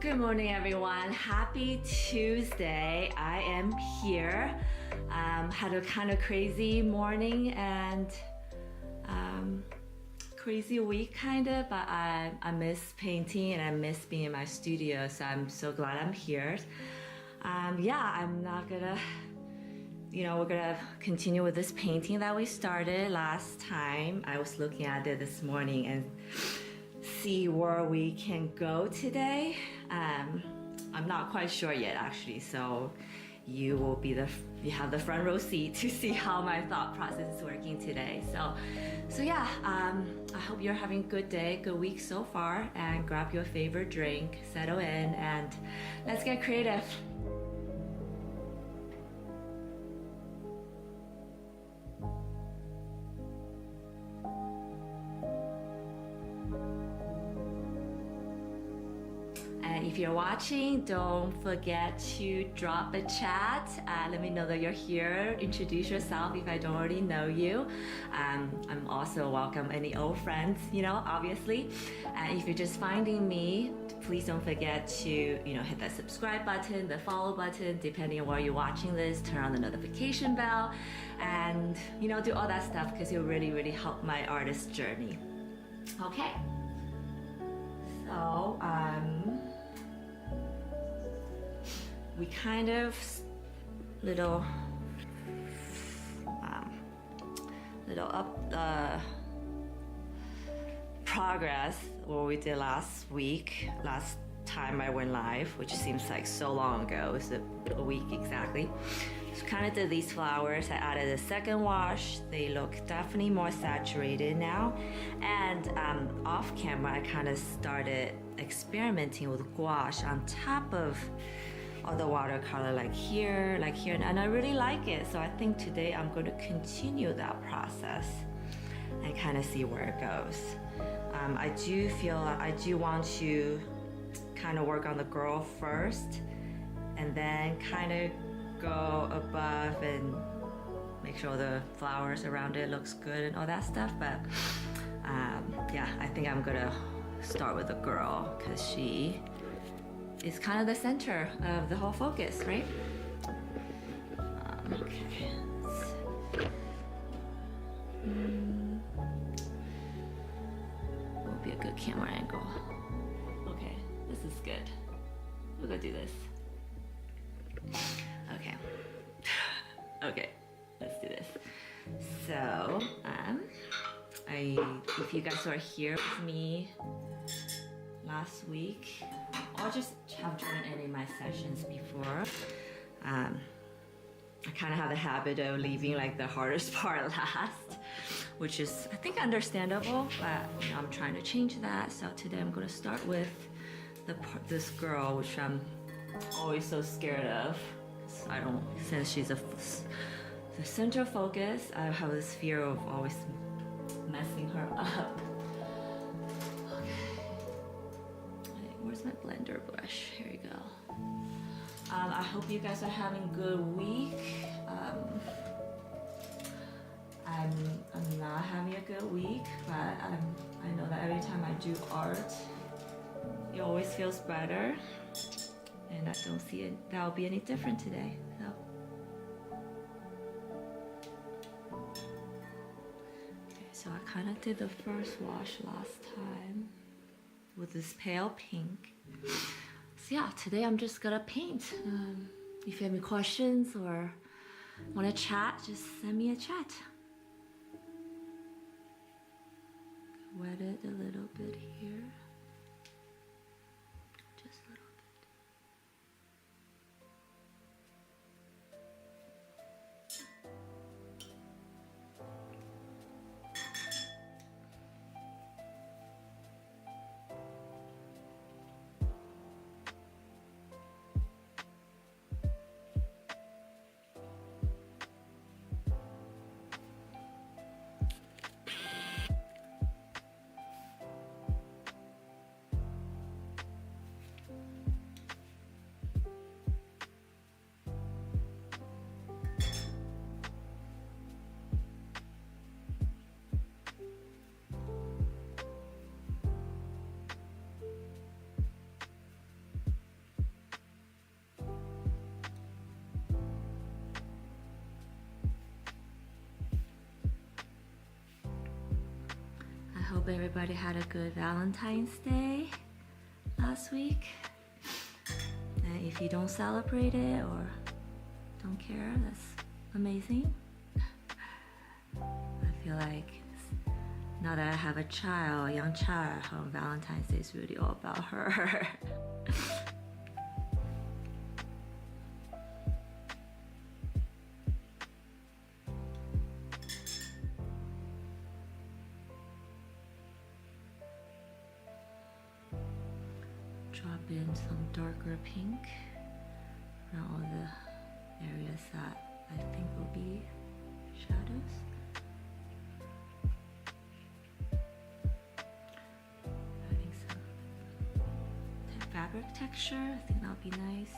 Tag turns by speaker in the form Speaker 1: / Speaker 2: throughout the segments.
Speaker 1: Good morning, everyone. Happy Tuesday. I am here. Had a kind of crazy morning and crazy week, kind of, but I miss painting and I miss being in my studio, so I'm so glad I'm here. Yeah, I'm not gonna, we're gonna continue with this painting that we started last time. I was looking at it this morning and see where we can go today. I'm not quite sure yet, actually, so you have the front row seat to see how my thought process is working today. So yeah, I hope you're having a good day, good week so far, and grab your favorite drink, settle in, and let's get creative. If you're watching, don't forget to drop a chat. Let me know that you're here. Introduce yourself if I don't already know you. I'm also welcome any old friends, obviously. If you're just finding me, please don't forget to, hit that subscribe button, the follow button, depending on where you're watching this. Turn on the notification bell, and do all that stuff because it'll really, really help my artist journey. Okay. So we kind of little progress what we did last time I went live, which seems like so long ago. It's a week exactly. So kind of did these flowers. I added a second wash. They look definitely more saturated now. And off camera, I kind of started experimenting with gouache on top of all the watercolor, like here, and I really like it. So I think today I'm going to continue that process and kind of see where it goes. I do feel I do want to kind of work on the girl first and then kind of go above and make sure the flowers around it looks good and all that stuff. But yeah, I think I'm gonna start with the girl because she is kind of the center of the whole focus, right? Okay. What would be a good camera angle? Okay, this is good. We're gonna do this. Okay. Okay, let's do this. So, if you guys were here with me last week, or just have joined any of my sessions before, I kind of have the habit of leaving like the hardest part last, which is I think understandable, but I'm trying to change that. So today I'm going to start with this girl, which I'm always so scared of. Since she's the center focus, I have this fear of always messing her up. Where's my blender brush? Here we go. I hope you guys are having a good week. I'm not having a good week, but I know that every time I do art, it always feels better, and I don't see it that'll be any different today. So I kind of did the first wash last time with this pale pink. So yeah, today I'm just gonna paint. If you have any questions or want to chat, just send me a chat. Wet it a little bit here. Just a little bit. hope everybody had a good Valentine's Day last week. And if you don't celebrate it or don't care, that's amazing. I feel like now that I have a child, a young child at home, Valentine's Day is really all about her. Drop in some darker pink around all the areas that I think will be shadows. Adding some fabric texture, I think that'll be nice.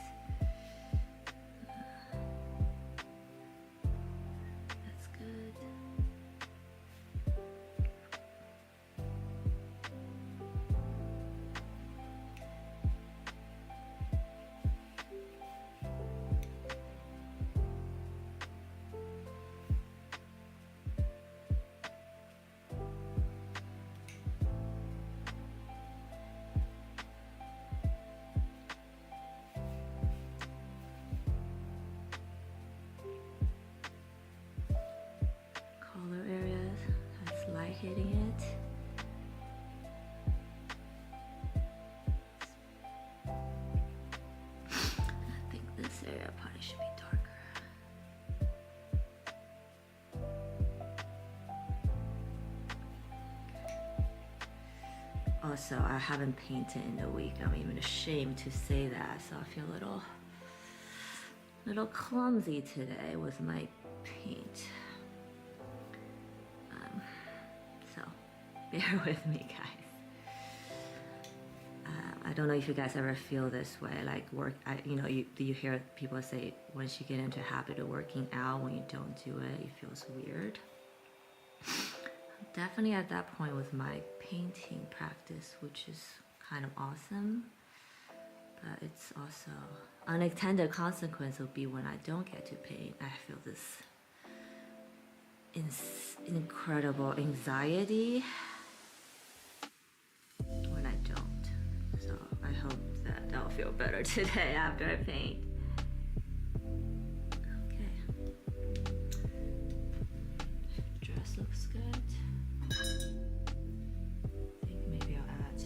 Speaker 1: That's good. Hitting it. I think this area probably should be darker. Also, I haven't painted in a week. I'm even ashamed to say that, so I feel a little clumsy today with my paint. Bear with me, guys. I don't know if you guys ever feel this way, like do you hear people say once you get into a habit of working out, when you don't do it, it feels weird. I'm definitely at that point with my painting practice, which is kind of awesome, but it's also unintended consequence will be when I don't get to paint. I feel this incredible anxiety when I don't. So I hope that I'll feel better today after I paint. Okay. Dress looks good. I think maybe I'll add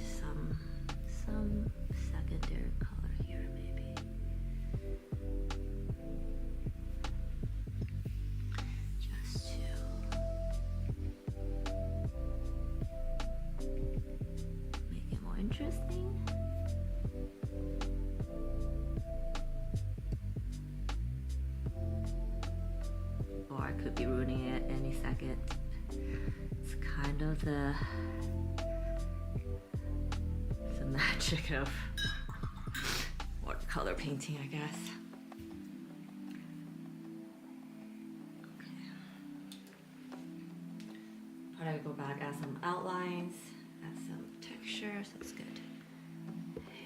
Speaker 1: some secondary color here, maybe. Just to make it more interesting. Or I could be ruining it any second. It's kind of the magic of watercolor painting, I guess. Okay. Probably go back, add some outlines, add some texture, so it's good.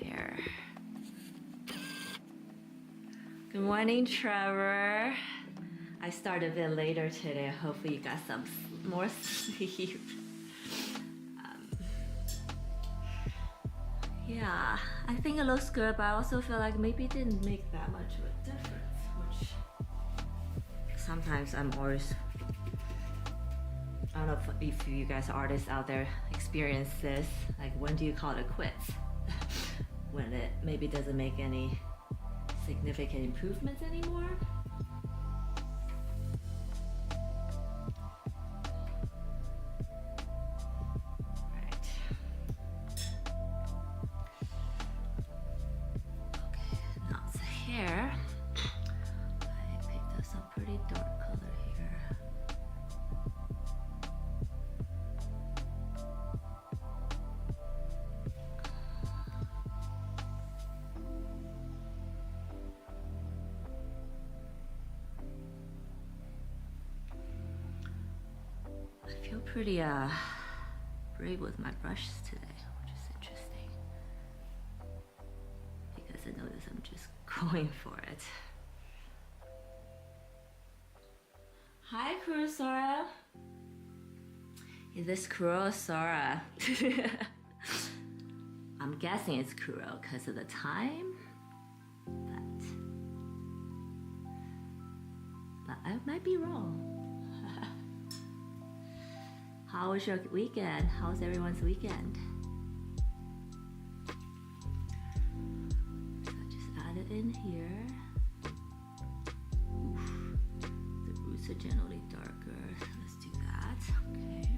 Speaker 1: Hair. Good morning, Trevor. I started a bit later today. Hopefully you got some more sleep. Yeah, I think it looks good, but I also feel like maybe it didn't make that much of a difference, which sometimes I'm always, I don't know if you guys artists out there experience this, like when do you call it quits? When it maybe doesn't make any significant improvements anymore? I feel pretty brave with my brushes today, which is interesting. Because I notice I'm just going for it. Hi, Kurosora. Is this cruel, Sora? I'm guessing it's cruel because of the time, but I might be wrong. How was your weekend? How's everyone's weekend? So I just add it in here. Oof. The roots are generally darker. Let's do that. Okay.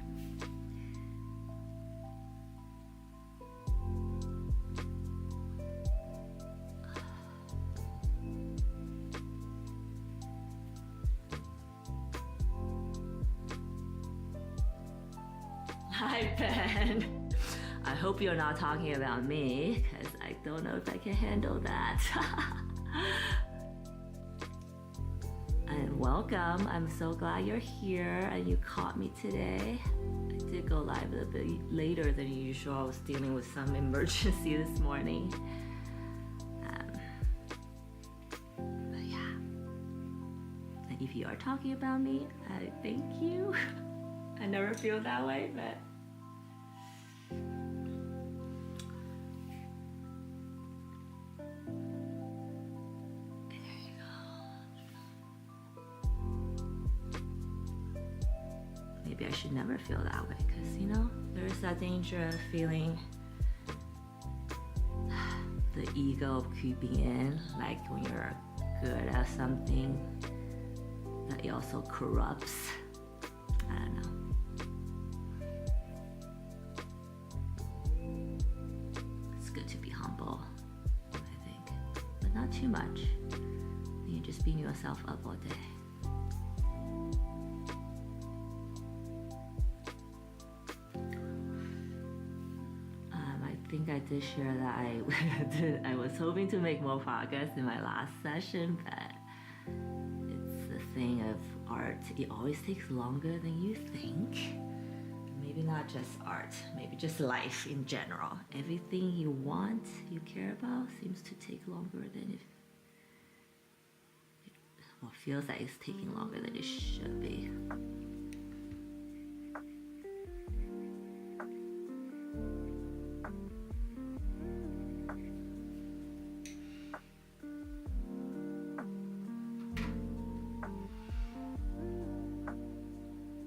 Speaker 1: Hi, Ben. I hope you're not talking about me, because I don't know if I can handle that. And welcome. I'm so glad you're here and you caught me today. I did go live a bit later than usual. I was dealing with some emergency this morning. But yeah. And if you are talking about me, I thank you. I never feel that way, but there you go. Maybe I should never feel that way, because you know, there's that danger of feeling the ego creeping in, like when you're good at something, that it also corrupts. I don't know. Not too much. You're just beating yourself up all day. I think I did share that I was hoping to make more progress in my last session, but it's the thing of art. It always takes longer than you think. Maybe not just art, maybe just life in general. Everything you want, you care about, seems to take longer than it feels like it's taking longer than it should be.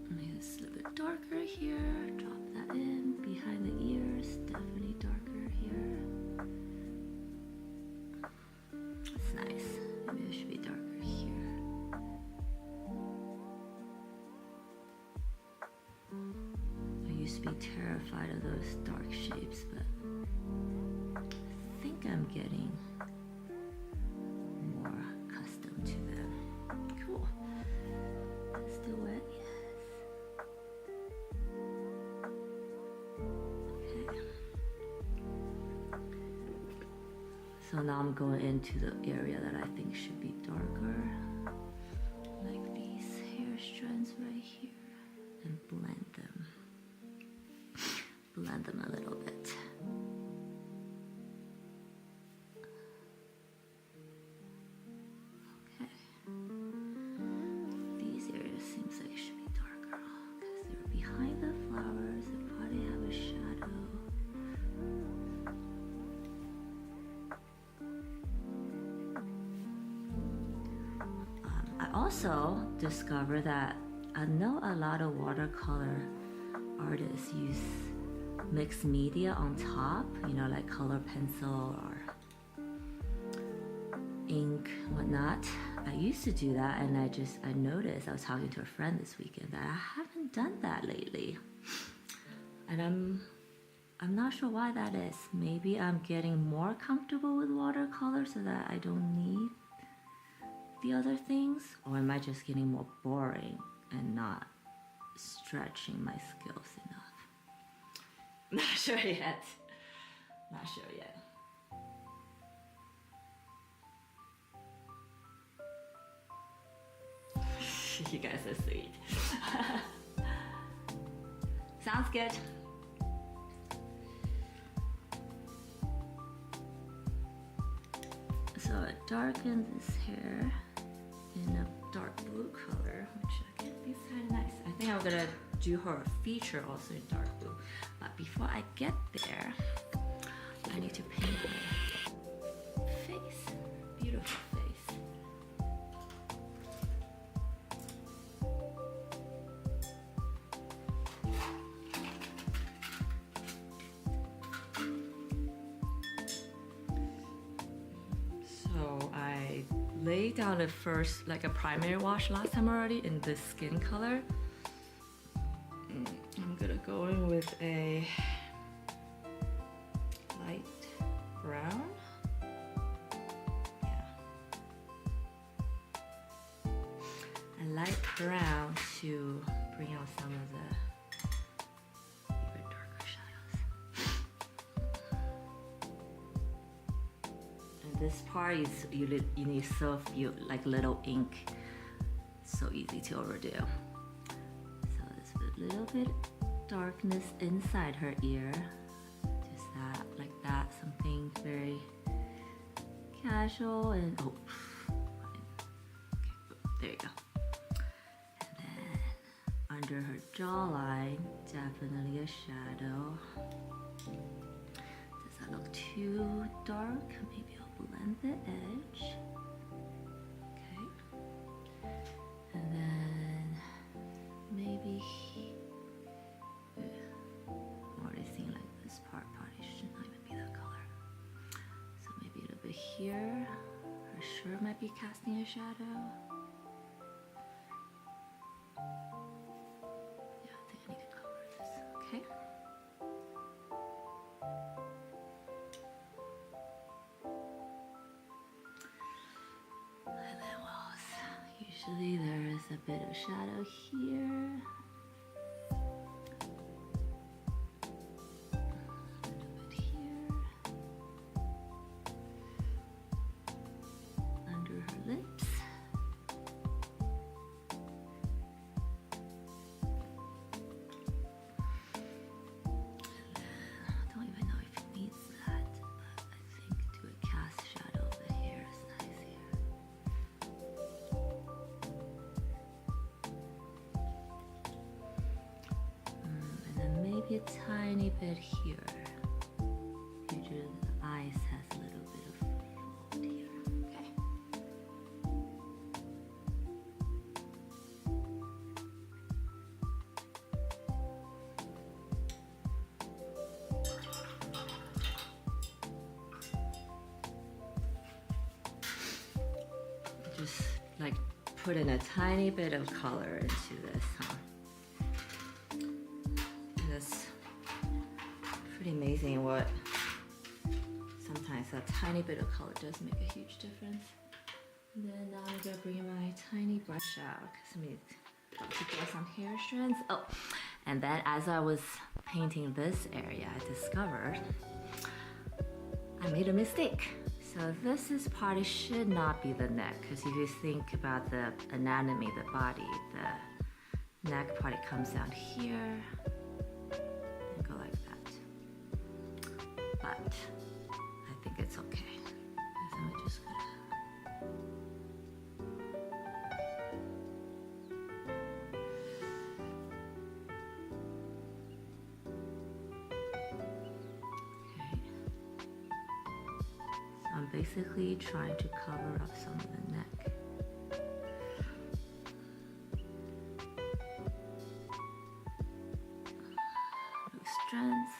Speaker 1: Make this a little bit darker here. Drop that in behind the ears. Definitely darker here. That's nice. Maybe it should be darker here. I used to be terrified of those dark shapes, but I think I'm getting more accustomed to them. Cool. Still wet, yes. Okay. So now I'm going into the area that I think should be darker, like these hair strands right here, and blend them. Blend them a little bit. Okay. These areas seems like it should be darker because they're behind the flowers. They probably have a shadow. I also discovered that I know a lot of watercolor artists use mixed media on top, you know, like color pencil or ink, whatnot. I used to do that, and I noticed, I was talking to a friend this weekend, that I haven't done that lately. And I'm not sure why that is. Maybe I'm getting more comfortable with watercolor so that I don't need the other things, or am I just getting more boring and not stretching my skills enough? Not sure yet. Not sure yet. You guys are sweet. Sounds good. So I darken this hair in a dark blue color, which I think is kind of nice. I think I'm gonna do her feature also in dark blue. But before I get there, I need to paint her face. Beautiful face. So I laid down the first, like a primary wash last time already in this skin color. I'm gonna go in with a light brown. Yeah. A light brown to bring out some of the even darker shadows. And this part is you need so few, like little ink. So easy to overdo. So there's a little bit darkness inside her ear. Just that, like that, something very casual and oh, okay, there you go. And then under her jawline, definitely a shadow. Does that look too dark? Maybe I'll blend the edge. Okay. And then maybe I'm already seeing like this part probably should not even be that color. So maybe a little bit here. Her shirt might be casting a shadow. Yeah, I think I need to cover this. Okay. And then what else? Usually there is a bit of shadow here. A tiny bit here. Usually the eyes has a little bit of fold here. Okay. Just like put in a tiny bit of color into this, huh? Amazing what sometimes a tiny bit of color does make a huge difference. And then now I'm gonna bring my tiny brush out because I need to get some hair strands. Oh, and then as I was painting this area, I discovered I made a mistake. So this is part, it should not be the neck, because if you think about the anatomy, the body, the neck part, it comes down here. But I think it's okay. So I'm just gonna okay. So I'm basically trying to cover up some of the neck. Loose strands.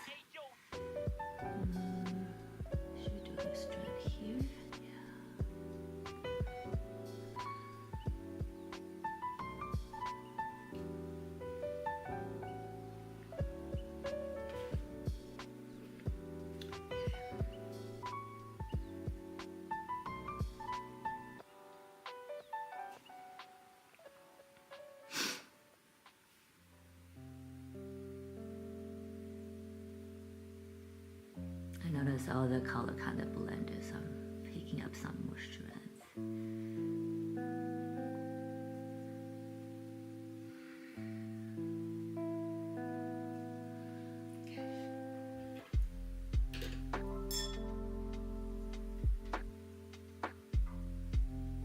Speaker 1: Notice all the color kind of blended, so I'm picking up some more strands. Okay.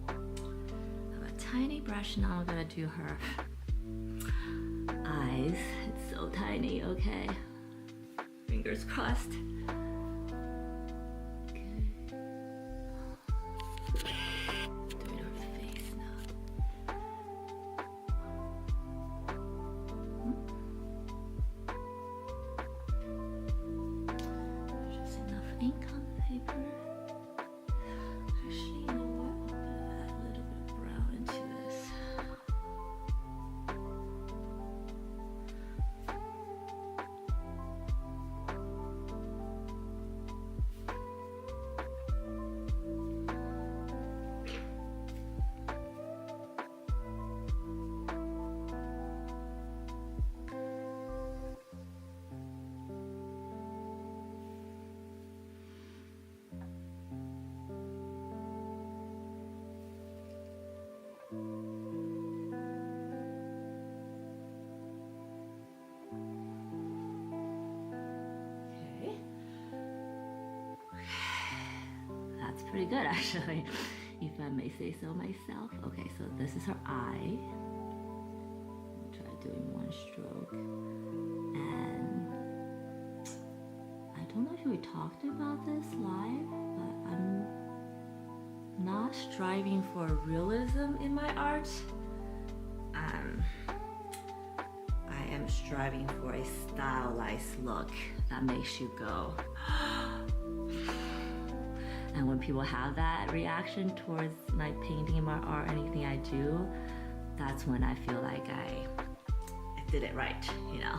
Speaker 1: I have a tiny brush now. I'm gonna do her eyes. shiny, okay. Fingers crossed. That's pretty good actually, if I may say so myself. Okay, so this is her eye. I'll try doing one stroke. And I don't know if we talked about this live, but I'm not striving for realism in my art. I am striving for a stylized look that makes you go. And when people have that reaction towards my painting, my art, anything I do, that's when I feel like I did it right, you know?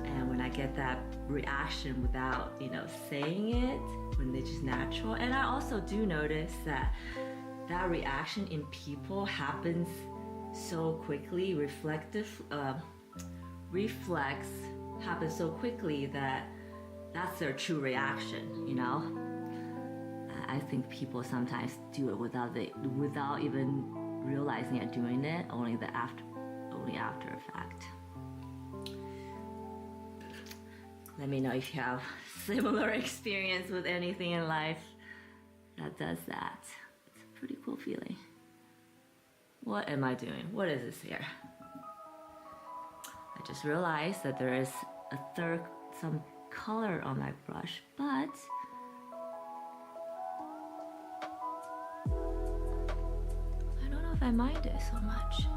Speaker 1: And when I get that reaction without, you know, saying it, when they're just natural. And I also do notice that that reaction in people happens so quickly, reflex happens so quickly that that's their true reaction, you know? I think people sometimes do it without even realizing it doing it, only after effect. Let me know if you have similar experience with anything in life that does that. It's a pretty cool feeling. What am I doing? What is this here? I just realized that there is some color on my brush, but I don't know if I mind it so much.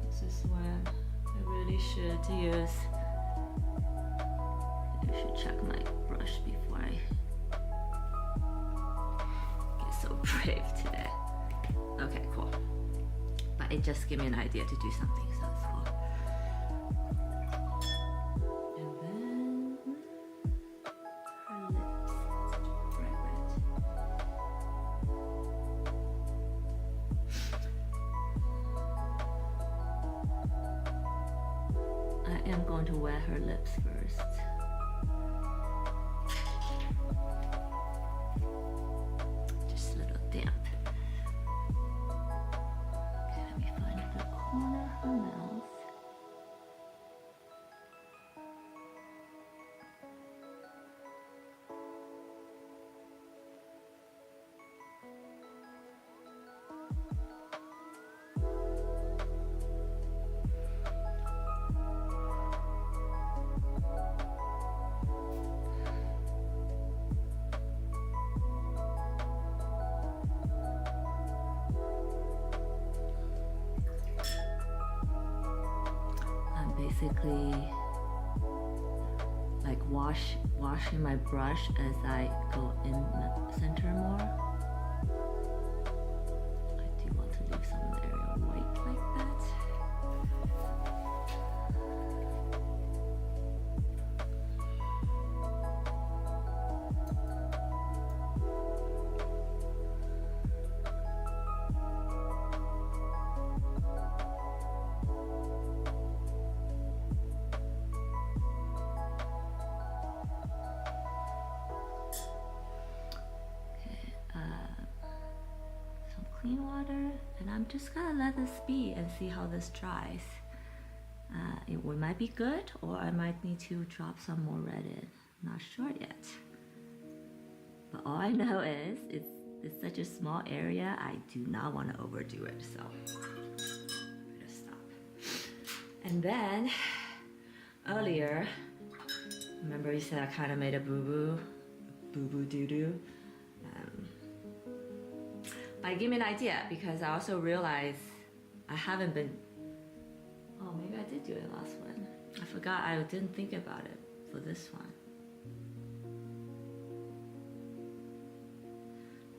Speaker 1: This is when I really should use. I should check my brush before I get so brave today. Okay, cool. But it just gave me an idea to do something, so that's cool. And then her lips, bright red. I am going to wet her lips first. Just a little damp. Okay, let me find the corner of her mouth. Basically like washing my brush as I go in the center more. I do want to leave some area white like that. Clean water, and I'm just gonna let this be and see how this dries. It might be good, or I might need to drop some more red in. Not sure yet. But all I know is it's such a small area, I do not want to overdo it, so I'm gonna stop. And then earlier, remember you said I kind of made a boo-boo doo-doo? But give me an idea, because I also realized I haven't been, oh, maybe I did do it last one. I forgot, I didn't think about it for this one.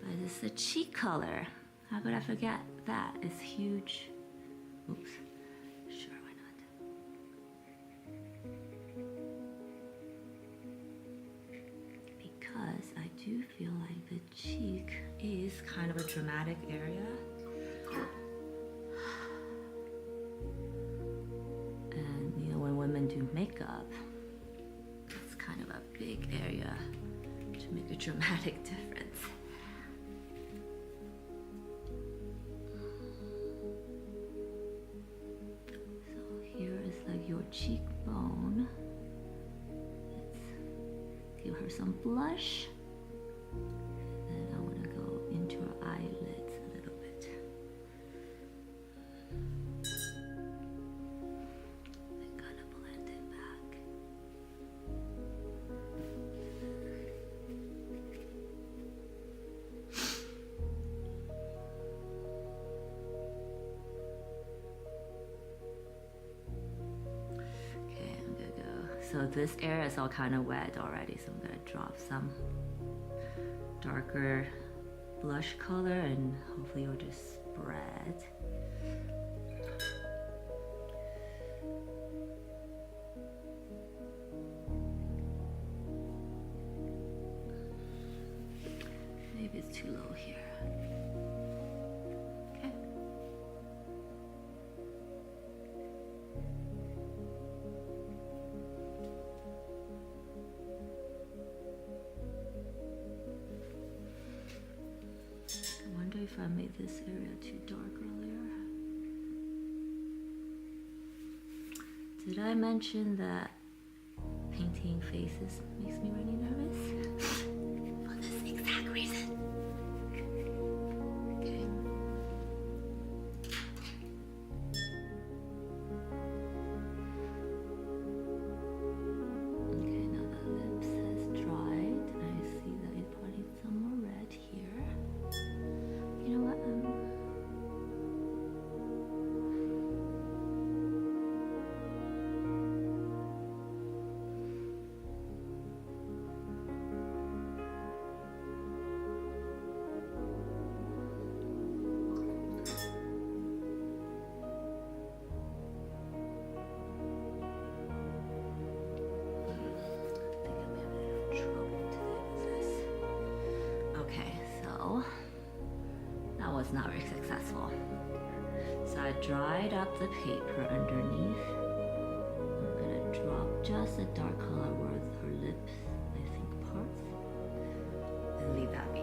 Speaker 1: But it's the cheek color. How could I forget that? It's huge. Oops. Sure, why not? Because I do feel like the cheek is kind of a dramatic area. And you know, when women do makeup, it's kind of a big area to make a dramatic difference. Your cheekbone. Let's give her some blush. And then I want to go into her eyelids a little bit. I'm gonna blend it back. So this area is all kind of wet already, so I'm gonna drop some darker blush color and hopefully it'll just spread. Maybe it's too low here. Okay. If I made this area too dark earlier. Did I mention that painting faces makes me really nervous? For this exact reason. Okay. Okay, now the lips has dried. I see that it probably needs some more red here. You know what? Not very successful. So I dried up the paper underneath. I'm gonna drop just a dark color where her lips, I think, parts, and leave that be.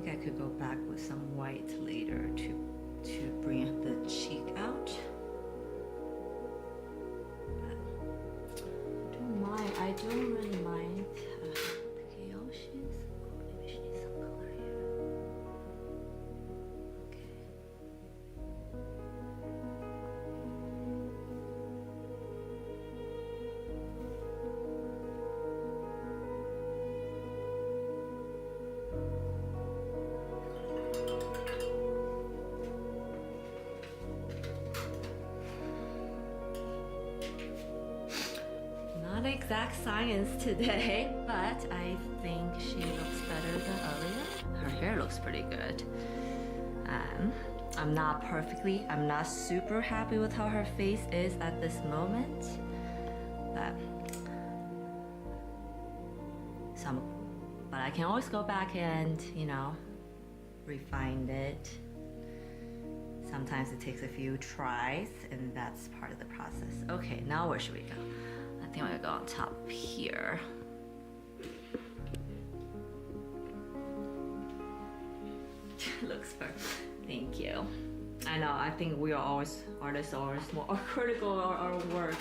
Speaker 1: I could go back with some white later to bring the cheek out. But I don't really mind the pale she is. Oh, maybe she needs some color here. Okay. Not the exact science today, but I think she looks better than earlier. Her hair looks pretty good. I'm not super happy with how her face is at this moment, but I can always go back and, you know, refine it. Sometimes it takes a few tries, and that's part of the process. Okay, now where should we go? I think I'm gonna go on top here. Looks perfect. Thank you. I know, I think artists are always more critical of our work.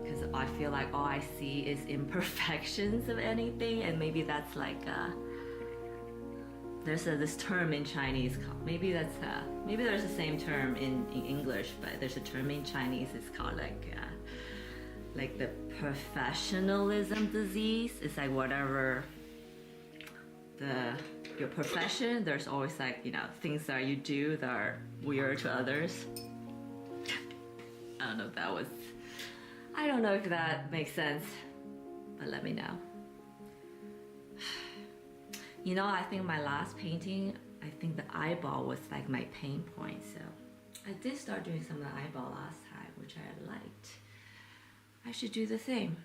Speaker 1: Because I feel like all I see is imperfections of anything, and maybe that's like, there's this term in Chinese, maybe there's the same term in English, but there's a term in Chinese, it's called like the professionalism disease. It's like whatever your profession, there's always like, you know, things that you do that are weird to others. I don't know if that makes sense, but let me know. You know, I think my last painting, I think the eyeball was like my pain point, so I did start doing some of the eyeball last time, which I liked. I should do the same.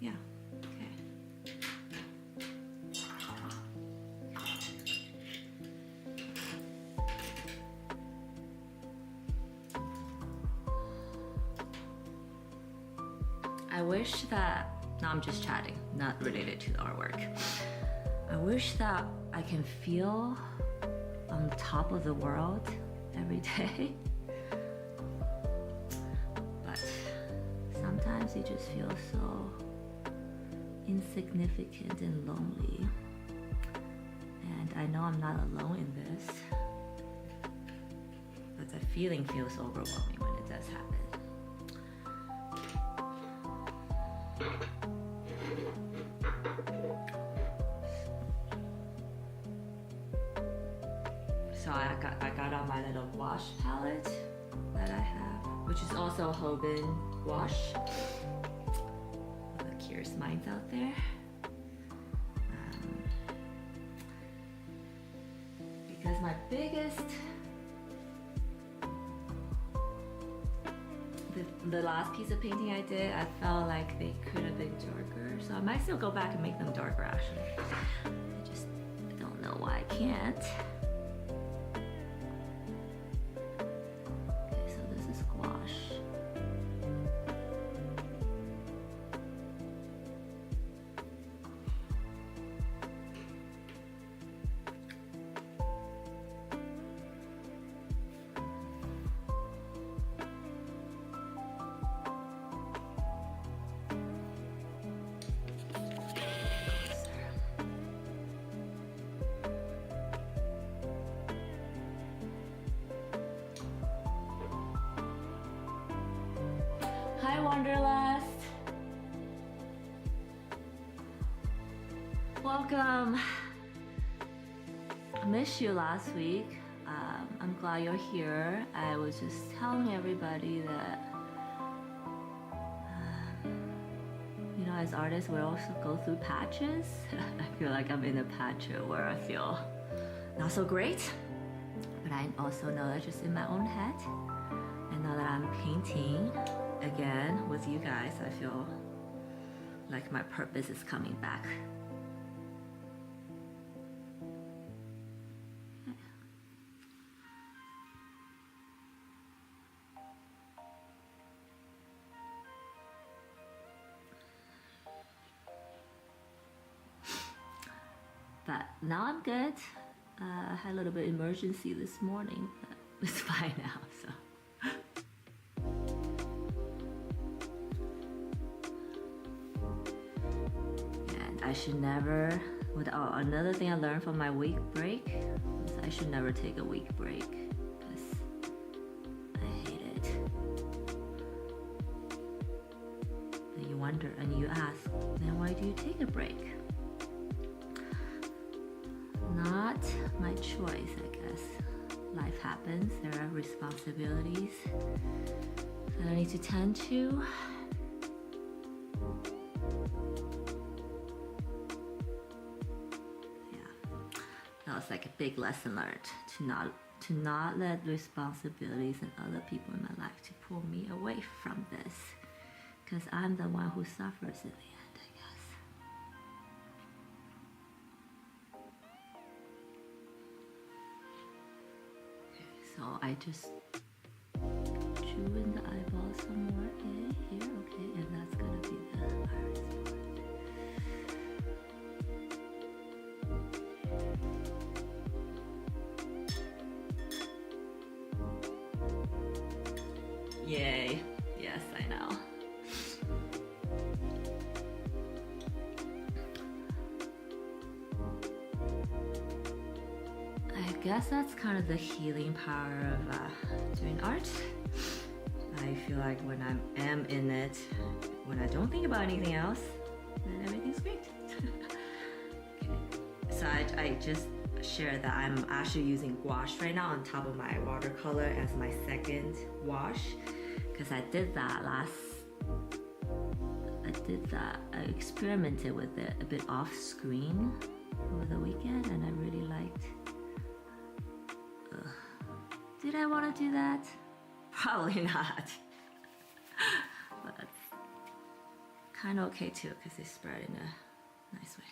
Speaker 1: Yeah, okay. I wish that, no, I'm just chatting, not related to the artwork. I wish that I can feel on top of the world every day. But sometimes you just feel so insignificant and lonely. And I know I'm not alone in this, but the feeling feels overwhelming when it does happen. So I got out my little wash palette that I have, which is also Hoban wash. The curious minds out there. Because my biggest, the last piece of painting I did, I felt like they could have been darker. So I might still go back and make them darker actually. I just don't know why I can't. Hi Wanderlust! Welcome! I missed you last week. I'm glad you're here. I was just telling everybody that you know, as artists we also go through patches. I feel like I'm in a patch where I feel not so great, but I also know that's just in my own head. And now that I'm painting again with you guys, I feel like my purpose is coming back. But now I'm good. I had a little bit of emergency this morning, but it's fine now, so. I should never, another thing I learned from my week break is I should never take a week break because I hate it. And you wonder and you ask, then why do you take a break? Not my choice, I guess. Life happens, there are responsibilities. that I need to tend to. That was like a big lesson learned to not let responsibilities and other people in my life to pull me away from this, because I'm the one who suffers in the end, I guess. Okay, so I just drew in the eyeball somewhere here, okay, and that's gonna be the iris part. Yay. Yes, I know. I guess that's kind of the healing power of doing art. I feel like when I am in it, when I don't think about anything else, then everything's great. Okay. So I just shared that I'm actually using gouache right now on top of my watercolor as my second wash, because I did that I experimented with it a bit off screen over the weekend, and I really liked. Did I want to do that? Probably not. But it's kind of okay too, because they spread in a nice way.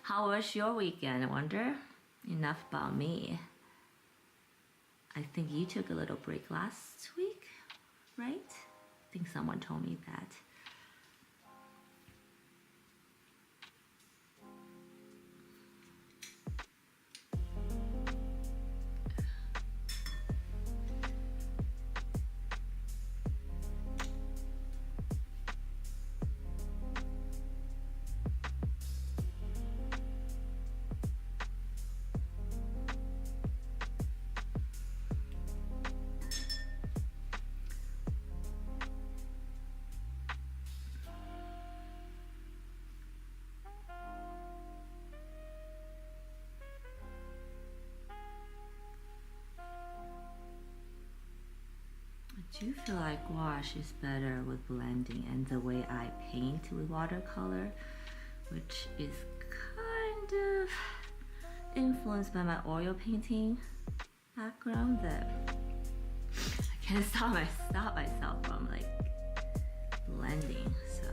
Speaker 1: How was your weekend, I wonder? Enough about me. I think you took a little break last week, right? I think someone told me that. I do feel like gouache is better with blending and the way I paint with watercolor, which is kind of influenced by my oil painting background, that I can't stop myself from like blending. So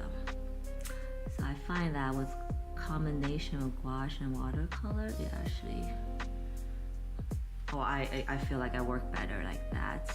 Speaker 1: I find that with combination of gouache and watercolor, it actually, I feel like I work better like that.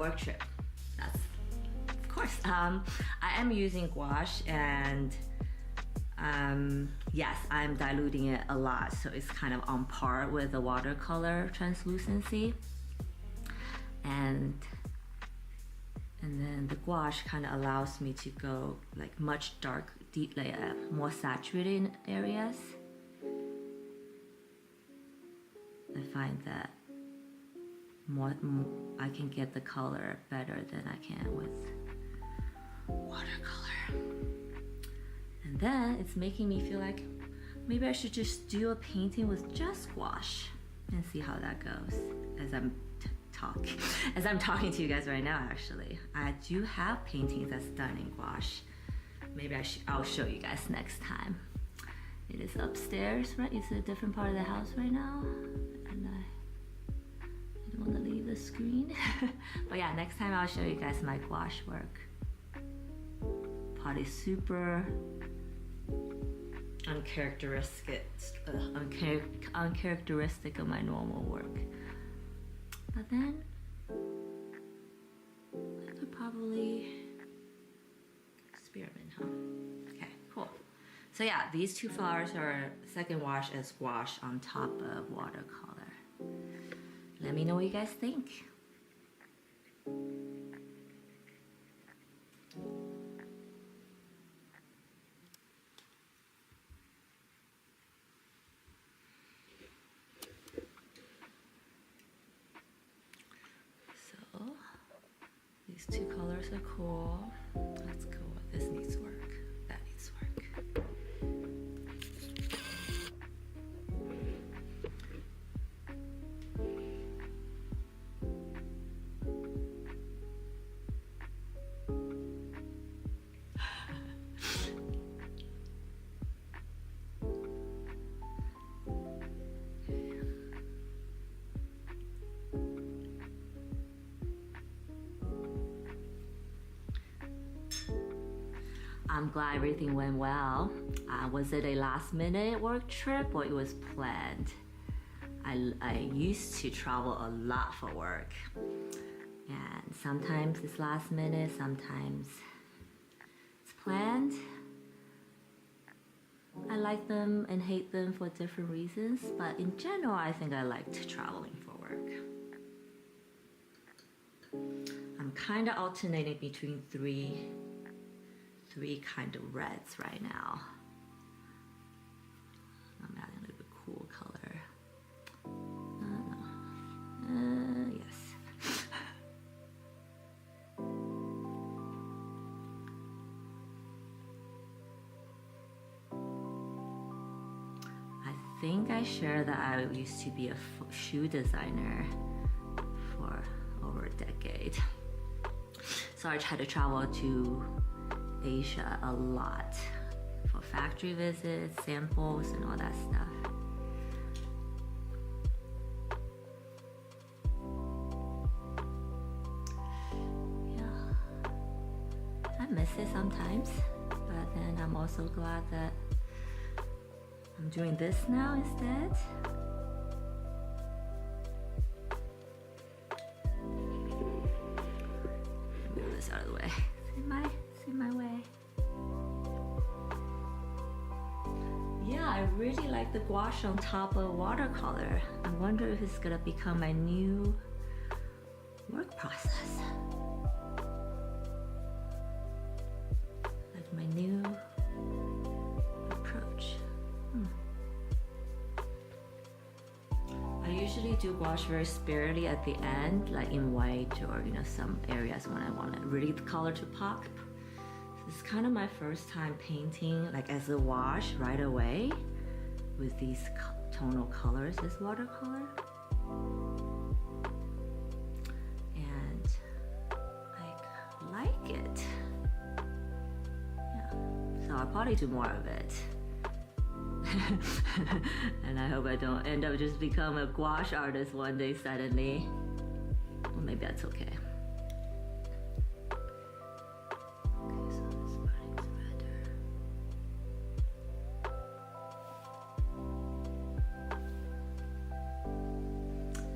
Speaker 1: Work trip. That's of course. I am using gouache, and yes, I'm diluting it a lot, so it's kind of on par with the watercolor translucency. And then the gouache kind of allows me to go like much dark, deep, like more saturated areas. I find that more I can get the color better than I can with watercolor. And then it's making me feel like maybe I should just do a painting with just gouache and see how that goes. As I'm talking to you guys right now, actually, I do have paintings that's done in gouache. Maybe I'll show you guys next time. It is upstairs, right? It's a different part of the house right now, and I don't want to leave the screen. But yeah, next time I'll show you guys my gouache work. Probably super uncharacteristic of my normal work. But then I could probably experiment, huh? Okay, cool. So yeah, these two flowers are second wash as gouache on top of watercolor. Let me know what you guys think. So these two colors are cool. Let's go with this needs work. That needs work. I'm glad everything went well. Was it a last minute work trip or it was planned? I used to travel a lot for work. And sometimes it's last minute, sometimes it's planned. I like them and hate them for different reasons, but in general, I think I liked traveling for work. I'm kind of alternating between three kind of reds right now. I'm adding a little bit cool color. Yes. I think I shared that I used to be a shoe designer for over a decade. So I try to travel to Asia a lot for factory visits, samples, and all that stuff. Yeah, I miss it sometimes, but then I'm also glad that I'm doing this now instead. Move this out of the way. See my way. Yeah, I really like the gouache on top of watercolor. I wonder if it's gonna become my new work process. Like my new approach. I usually do gouache very sparingly at the end, like in white or some areas when I want really the color to pop. It's kind of my first time painting like as a wash right away with these tonal colors as watercolor. And I like it. Yeah. So I'll probably do more of it. And I hope I don't end up just become a gouache artist one day suddenly. Well, maybe that's okay.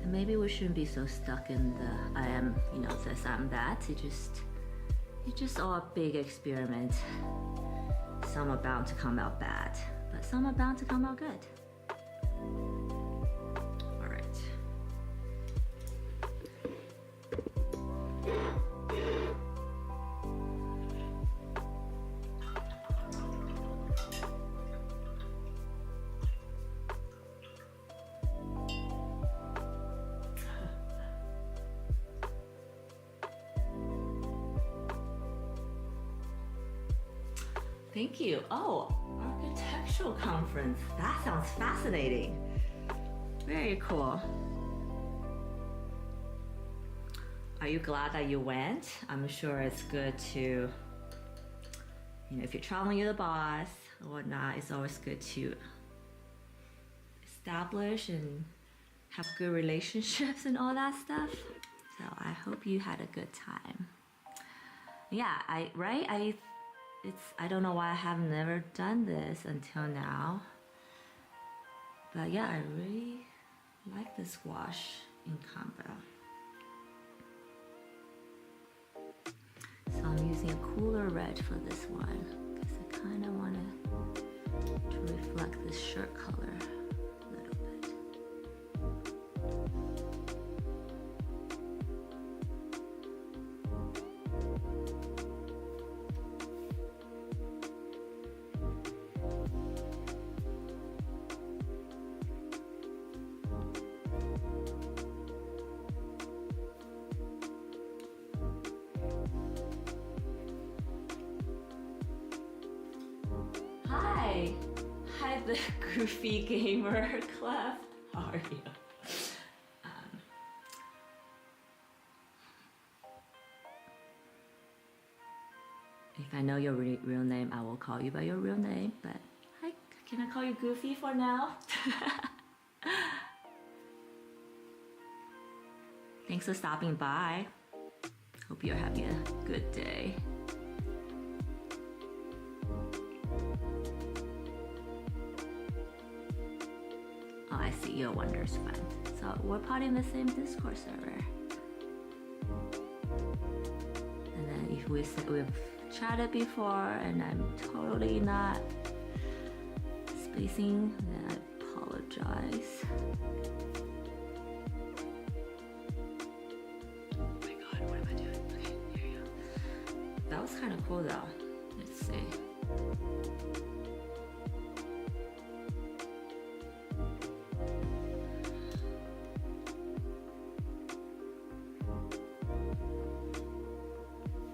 Speaker 1: Maybe we shouldn't be so stuck in the I am, this, I'm that. It's just all a big experiment. Some are bound to come out bad, but some are bound to come out good. All right. Thank you. Oh, architectural conference. That sounds fascinating. Very cool. Are you glad that you went? I'm sure it's good to, if you're traveling with a boss or whatnot, it's always good to establish and have good relationships and all that stuff. So I hope you had a good time. Yeah, I don't know why I have never done this until now. But yeah, I really like this gouache in combo. So I'm using a cooler red for this one because I kind of want to reflect this shirt color a little bit. the goofy gamer club. How are you? If I know your real name, I will call you by your real name, but can I call you Goofy for now? Thanks for stopping by. Hope you're having a good day. Oh, I see your Wonders friend. So we're part in the same Discord server. And then if we've chatted before and I'm totally not spacing, then I apologize. Oh my god, what am I doing? Okay, here you go. That was kind of cool though. Let's see.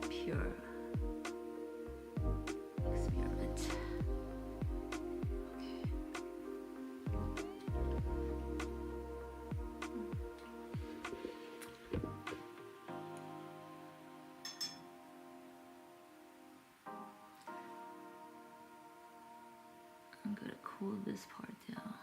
Speaker 1: Pure. I'm gonna cool this part down.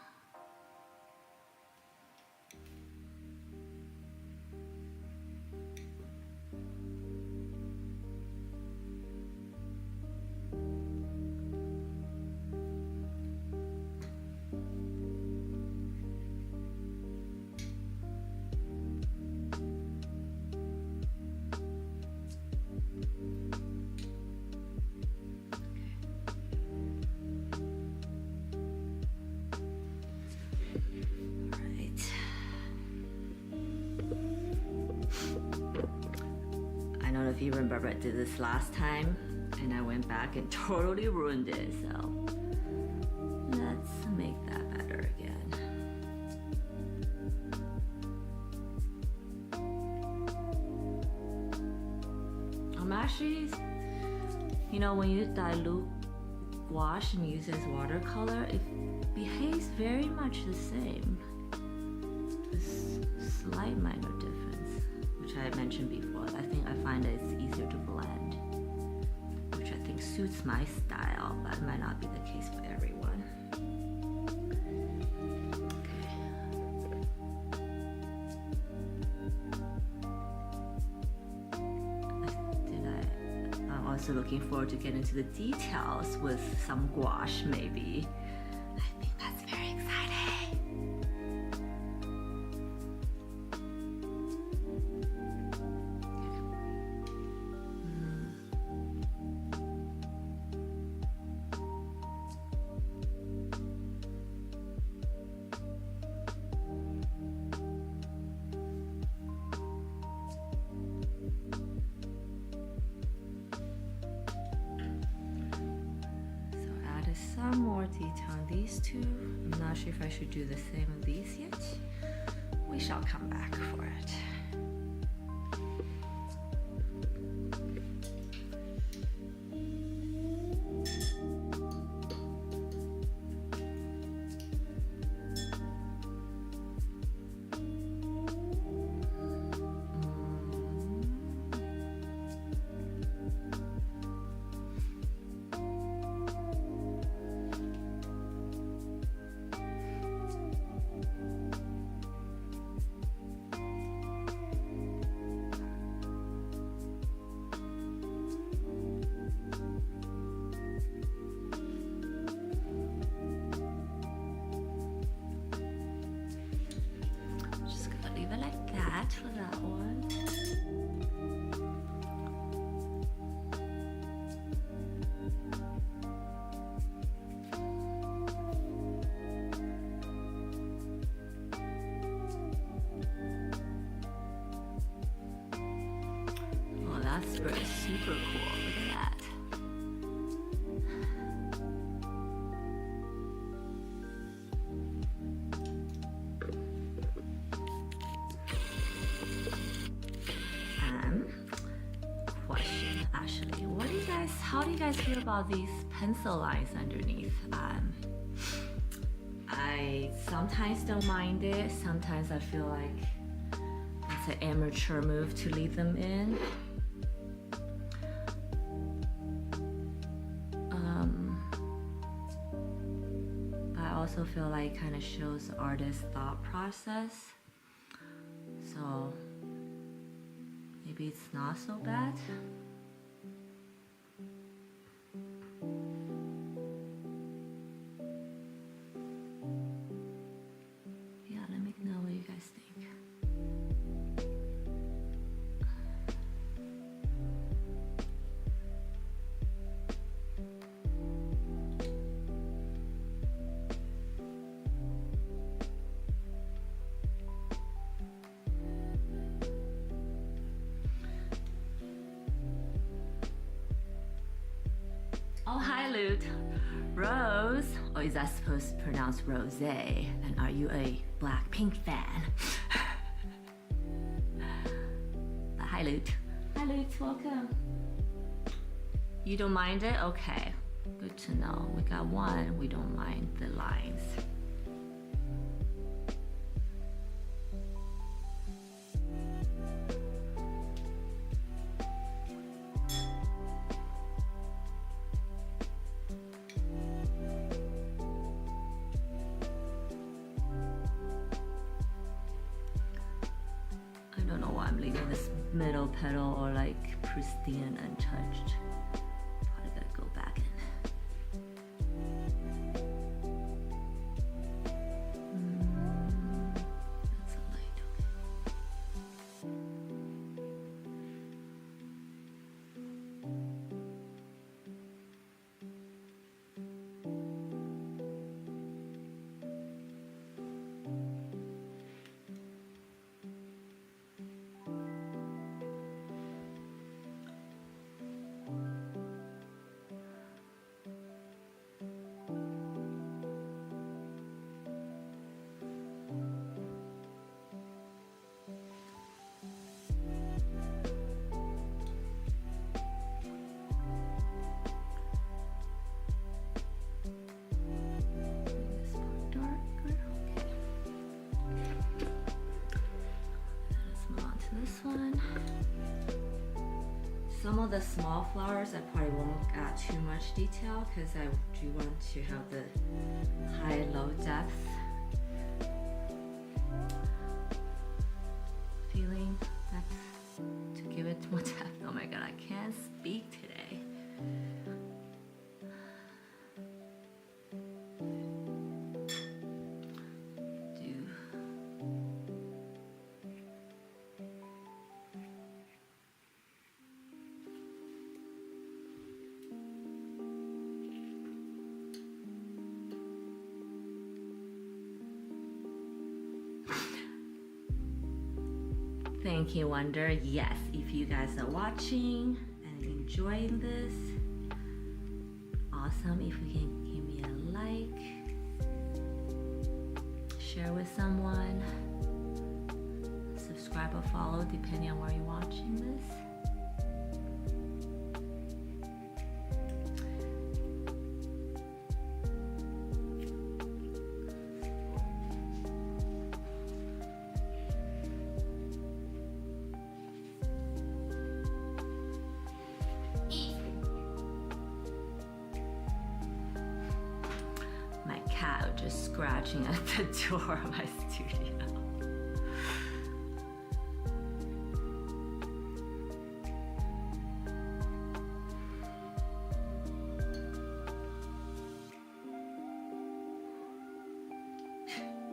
Speaker 1: I don't know if you remember, but I did this last time and I went back and totally ruined it, so let's make that better again. I'm actually, you know, when you dilute gouache and use it as watercolor, it behaves very much the same. Just slight minor difference, which I mentioned before. I think I find that it's easier to blend, which I think suits my style, but it might not be the case for everyone. I'm also looking forward to getting into the details with some gouache, maybe. I think that's very exciting. Some more detail on these two. I'm not sure if I should do the same with these yet. We shall come back for it. For that one. Oh, that's super cool. Look at that. How do you guys feel about these pencil lines underneath? I sometimes don't mind it. Sometimes I feel like it's an amateur move to leave them in. But I also feel like it kind of shows the artist's thought process. So maybe it's not so bad. Oh, hi, Lute. Rose. Oh, is that supposed to pronounce Rose? And are you a Blackpink fan? Hi, Lute. Hi, Lute. Welcome. You don't mind it? Okay. Good to know. We got one. We don't mind the lines. I don't know why I'm leaving this middle petal or like pristine untouched. Probably gotta go back in. That's a light, one. Some of the small flowers I probably won't add too much detail because I do want to have the high and low depth feeling. That's to give it more depth. Oh my god, I can't speak today. Thank you, Wonder. Yes, if you guys are watching and enjoying this, awesome. If you can give me a like, share with someone, subscribe or follow depending on where you're watching this. Just scratching at the door of my studio.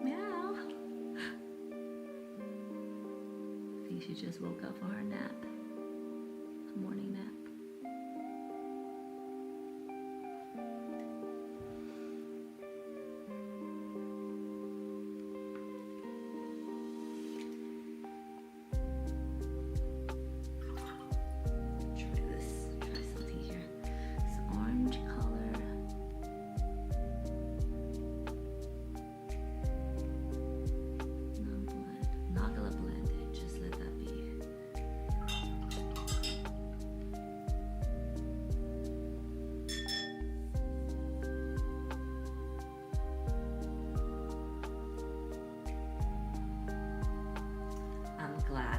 Speaker 1: Meow. I think she just woke up from her nap, a morning nap.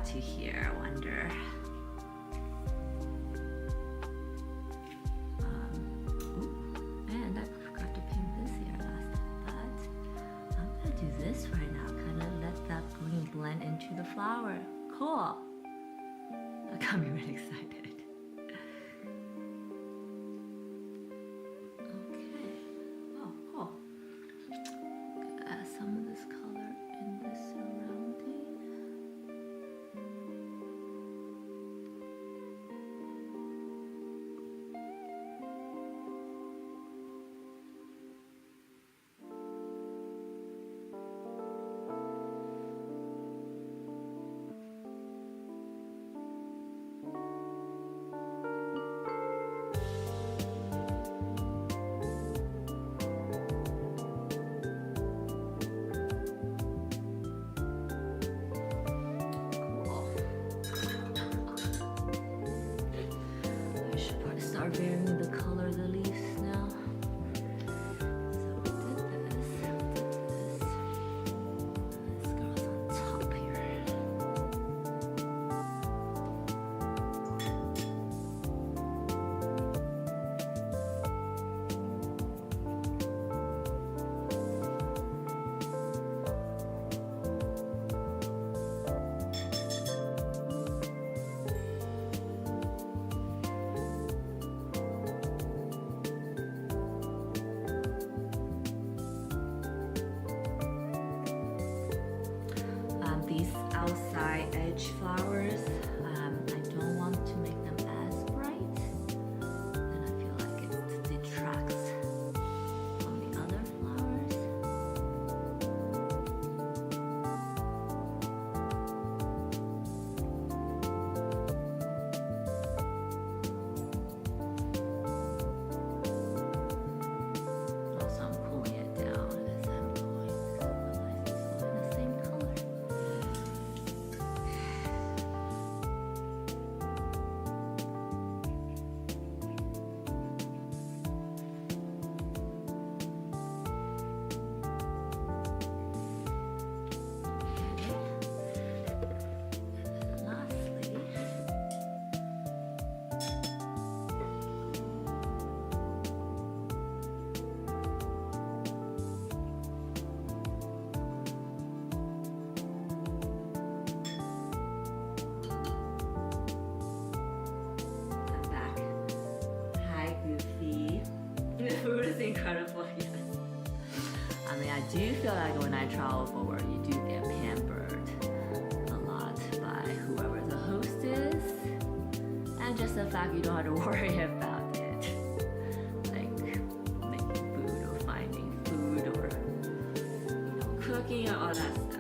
Speaker 1: to here, I wonder. And I forgot to paint this here last time, but I'm gonna do this right now. Kind of let that green blend into the flower. Cool. That got me really excited. Okay. Oh, cool. Gonna add some of this color in the surrounding. Varying the color of the leaves now. So we did this. This goes on top here. These outside edge flowers, I don't want to make them as bright, and I feel like it detracts from the other flowers. Also, I'm cooling it down as I'm going to realize it's all in the same color. The food is incredible, yes. I mean, I do feel like when I travel forward, you do get pampered a lot by whoever the host is. And just the fact you don't have to worry about it. Like making food or finding food or cooking or all that stuff.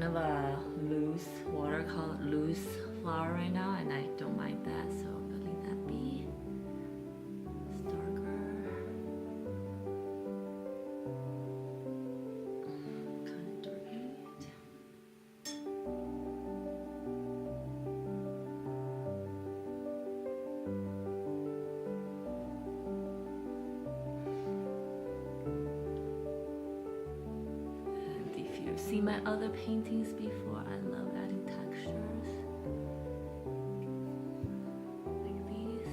Speaker 1: kind of a loose watercolor, loose flower right now, and I don't mind that, so I'm gonna leave that be. It's darker. Kind of darkening it. You've seen my other paintings before. I love adding textures like these,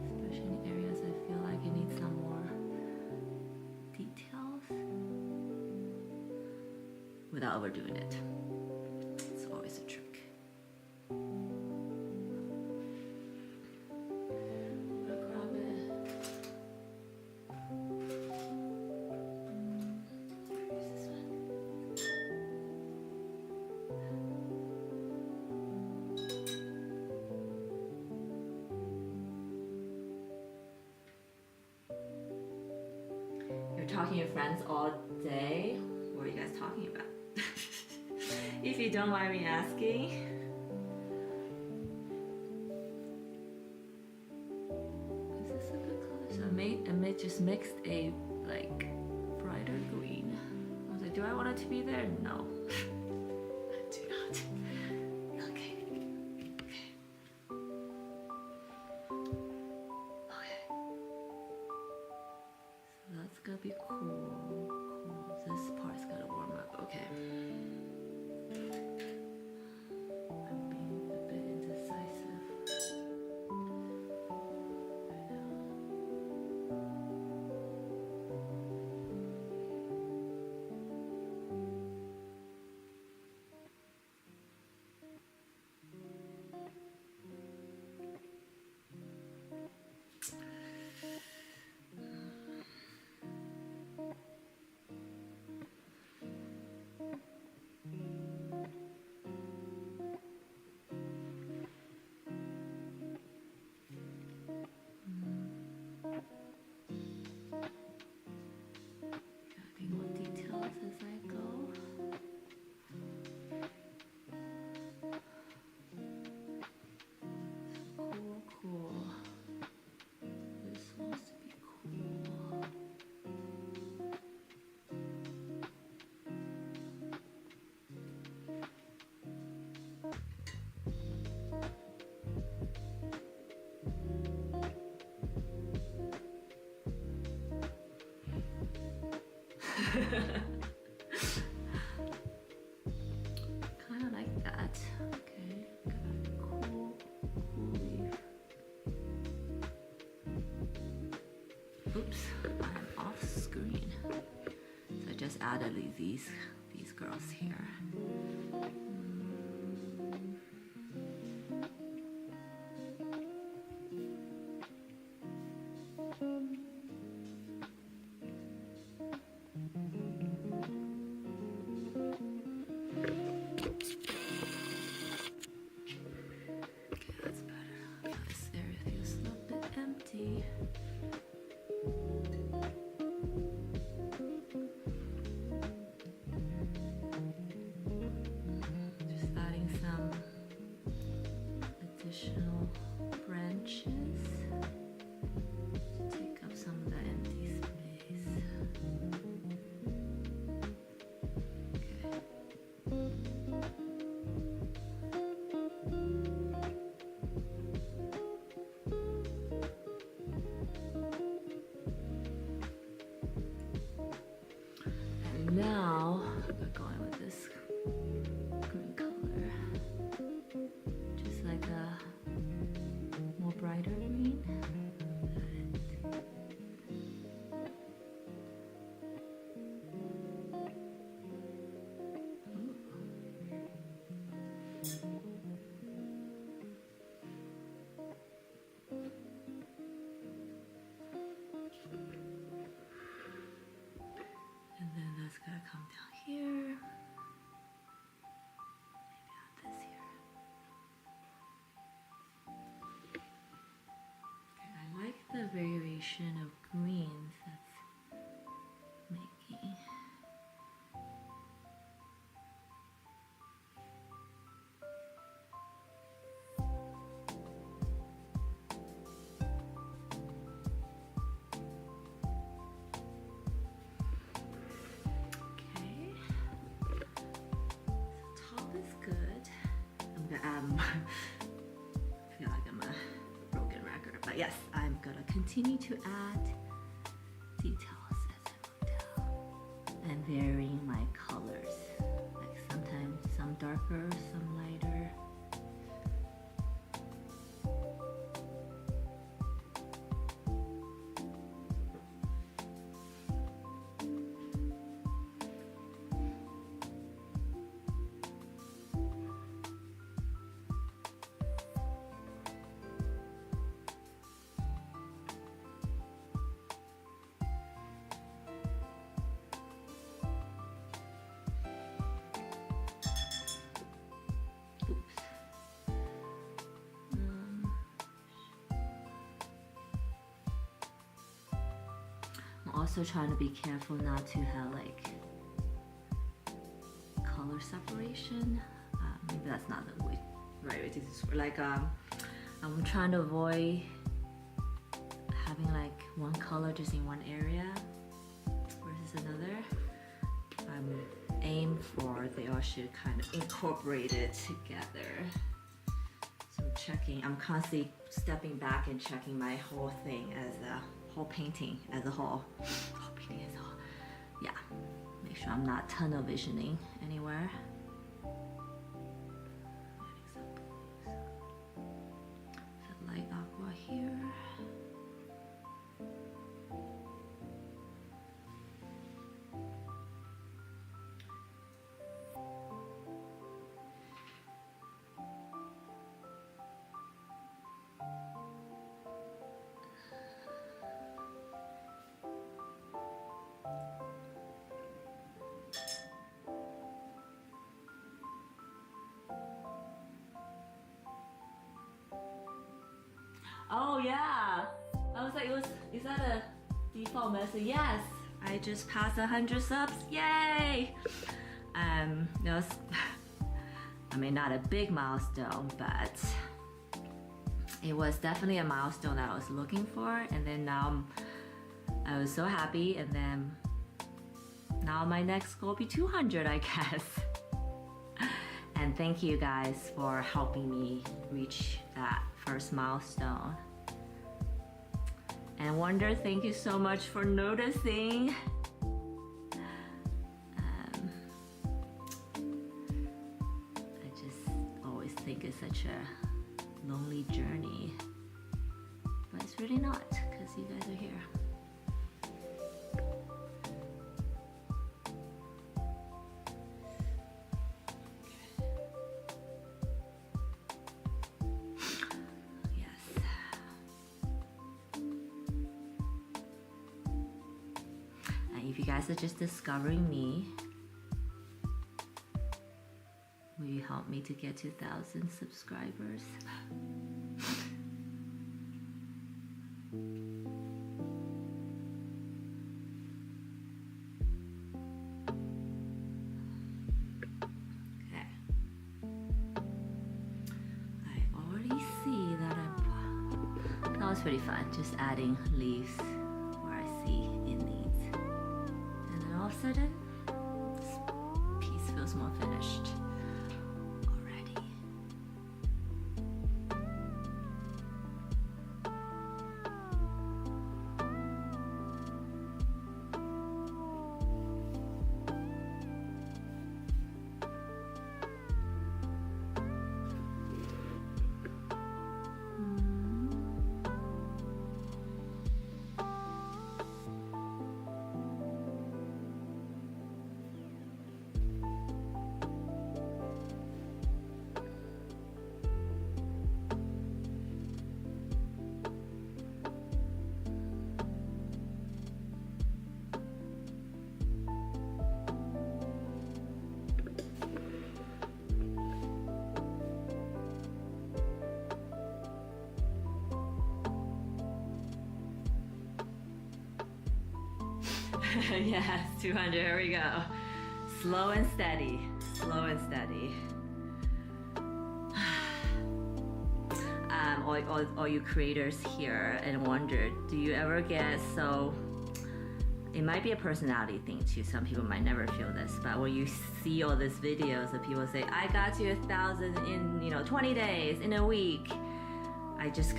Speaker 1: especially in areas I feel like it needs some more details without overdoing it. It's always a trick. Talking to your friends all day? What are you guys talking about? If you don't mind me asking. Is this a good color? So I made just mixed a like brighter green. I was like, do I want it to be there? No. I do not. Okay. That's gonna be cool. This part's gotta warm up. Okay. I'm being a bit indecisive right now. Kind of like that. Okay, got a cool leaf. Oops, I'm off screen. So I just added these girls here. Additional branches to take up some of the empty space. Okay. And now we're going with this green color. Just like a more brighter green. And then that's gonna come down here. Maybe add this here. Okay, I like the variation of greens that's making. I feel like I'm a broken record, but yes, I'm gonna continue to add details as I move down and varying my colors. Like sometimes some darker, some lighter. Also trying to be careful not to have like color separation. Maybe that's not the way, right way to describe. Like I'm trying to avoid having like one color just in one area versus another. I'm aim for they all should kind of incorporate it together. So I'm checking. I'm constantly stepping back and checking my whole thing as a whole painting as a whole. Whole painting as a whole. Yeah. Make sure I'm not tunnel visioning anywhere. Light aqua here. Oh yeah, I was like, is that a default message? Yes, I just passed 100 subs, yay! It was, I mean, not a big milestone, but it was definitely a milestone that I was looking for, and then now I was so happy, and then now my next goal will be 200, I guess. And thank you guys for helping me reach that first milestone. And Wonder, thank you so much for noticing. I just always think it's such a lonely journey, but it's really not, because you guys are here. If you guys are just discovering me, will you help me to get to 1,000 subscribers? Okay. I already see that that was pretty fun, just adding leaves where I see it needs. All of a sudden, this piece feels more finished already. Yes, 200, here we go. Slow and steady, slow and steady. All you creators here and Wonder, do you ever get so it might be a personality thing too. Some people might never feel this, but when you see all these videos of people say, I got to 1,000 in 20 days, in a week, I just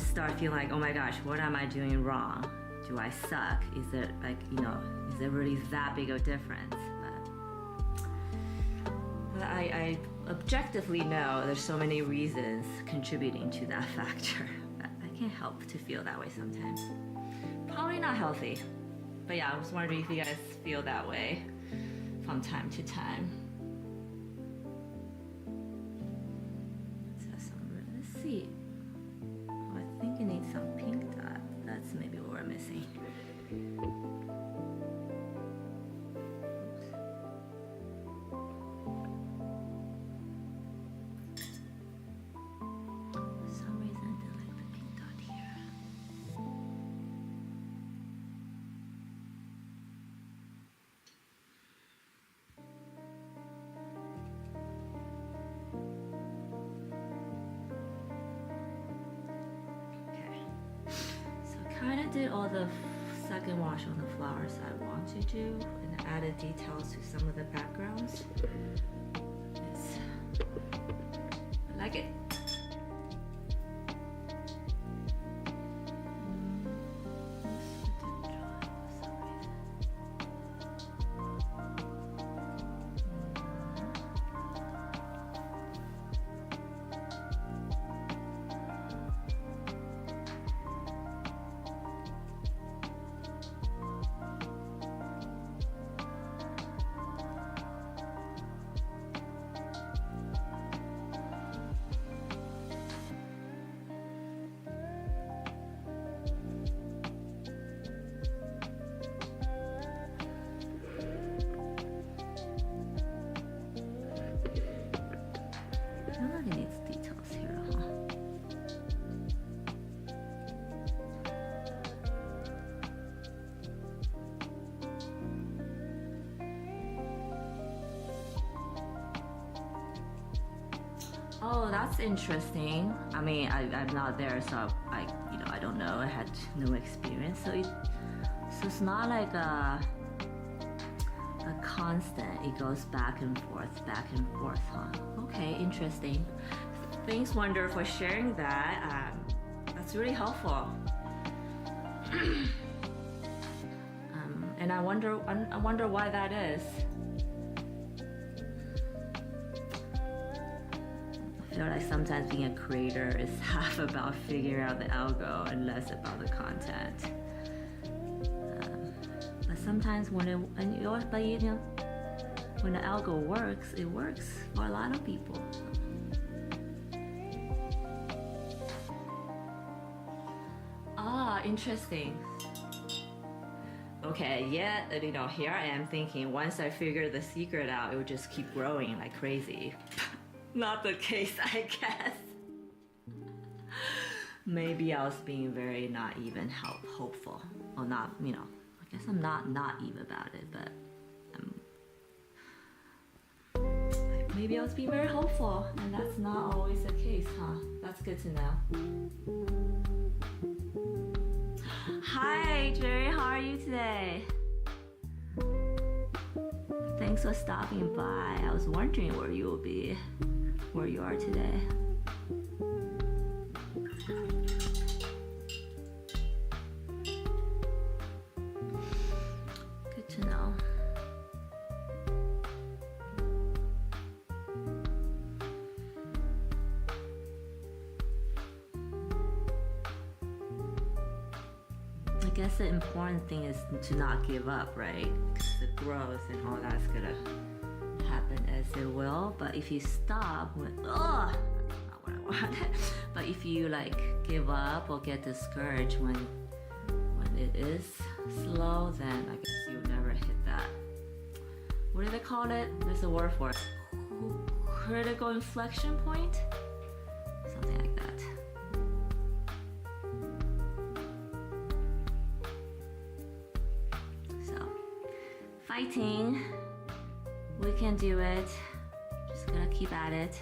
Speaker 1: start feeling like, oh my gosh, what am I doing wrong? Do I suck? Is it like, is it really that big of a difference? But I objectively know there's so many reasons contributing to that factor. I can't help to feel that way sometimes. Probably not healthy. But yeah, I was wondering if you guys feel that way from time to time. Let's see. Oh, I think it needs some pink dot. That's maybe what we're missing. For some reason, I don't like the pink dot here. Kind of did all the second wash on the flowers I want to do and added details to some of the backgrounds. I like it. It needs details here, huh? Oh, that's interesting. I mean, I'm not there, so I don't know. I had no experience, so it's not like a constant. It goes back and forth, huh? Okay, interesting. Thanks, Wonder, for sharing that. That's really helpful. And I wonder why that is. I feel like sometimes being a creator is half about figuring out the algo and less about the content. But sometimes when the algo works, it works for a lot of people. Ah, interesting. Okay, yeah, here I am thinking once I figure the secret out, it would just keep growing like crazy. Not the case, I guess. Maybe I was being very naive and hopeful. Or not, I guess I'm not naive about it, but maybe I was being very hopeful, and that's not always the case, huh? That's good to know. Hi, Jerry, how are you today? Thanks for stopping by. I was wondering where you are today. Good to know. I guess the important thing is to not give up, right? Because the growth and all that's gonna happen as it will. But if you stop, that's not what I wanted. But if you give up or get discouraged when it is slow, then I guess you'll never hit that. What do they call it? There's a word for it. Critical inflection point? Something like that. Fighting. We can do it. Just gotta keep at it.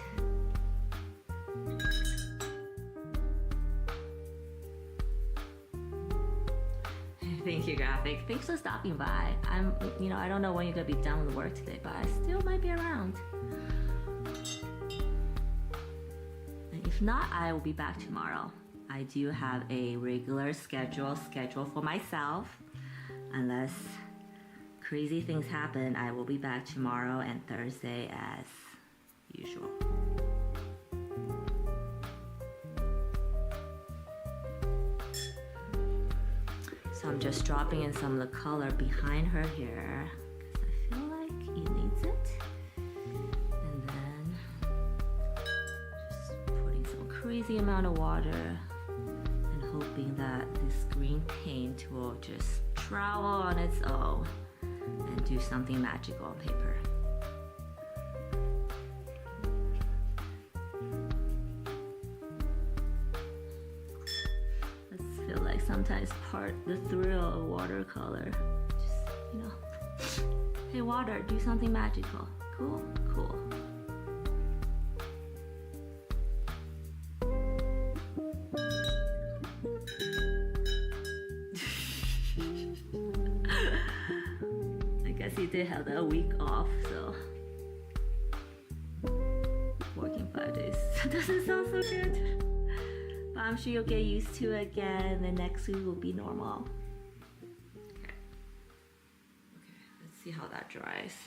Speaker 1: Thank you, Graphic. Thanks for stopping by. I don't know when you're gonna be done with work today, but I still might be around. And if not, I will be back tomorrow. I do have a regular schedule for myself. Unless crazy things happen, I will be back tomorrow and Thursday as usual. So I'm just dropping in some of the color behind her hair because I feel like he needs it. And then just putting some crazy amount of water and hoping that this green paint will just travel on its own and do something magical on paper. Sometimes part the thrill of watercolor. Just, hey water, do something magical. Cool? Cool. I guess he did have that week off, so working 5 days. That doesn't sound so good. I'm sure you'll get used to it again. The next week will be normal. Okay, let's see how that dries.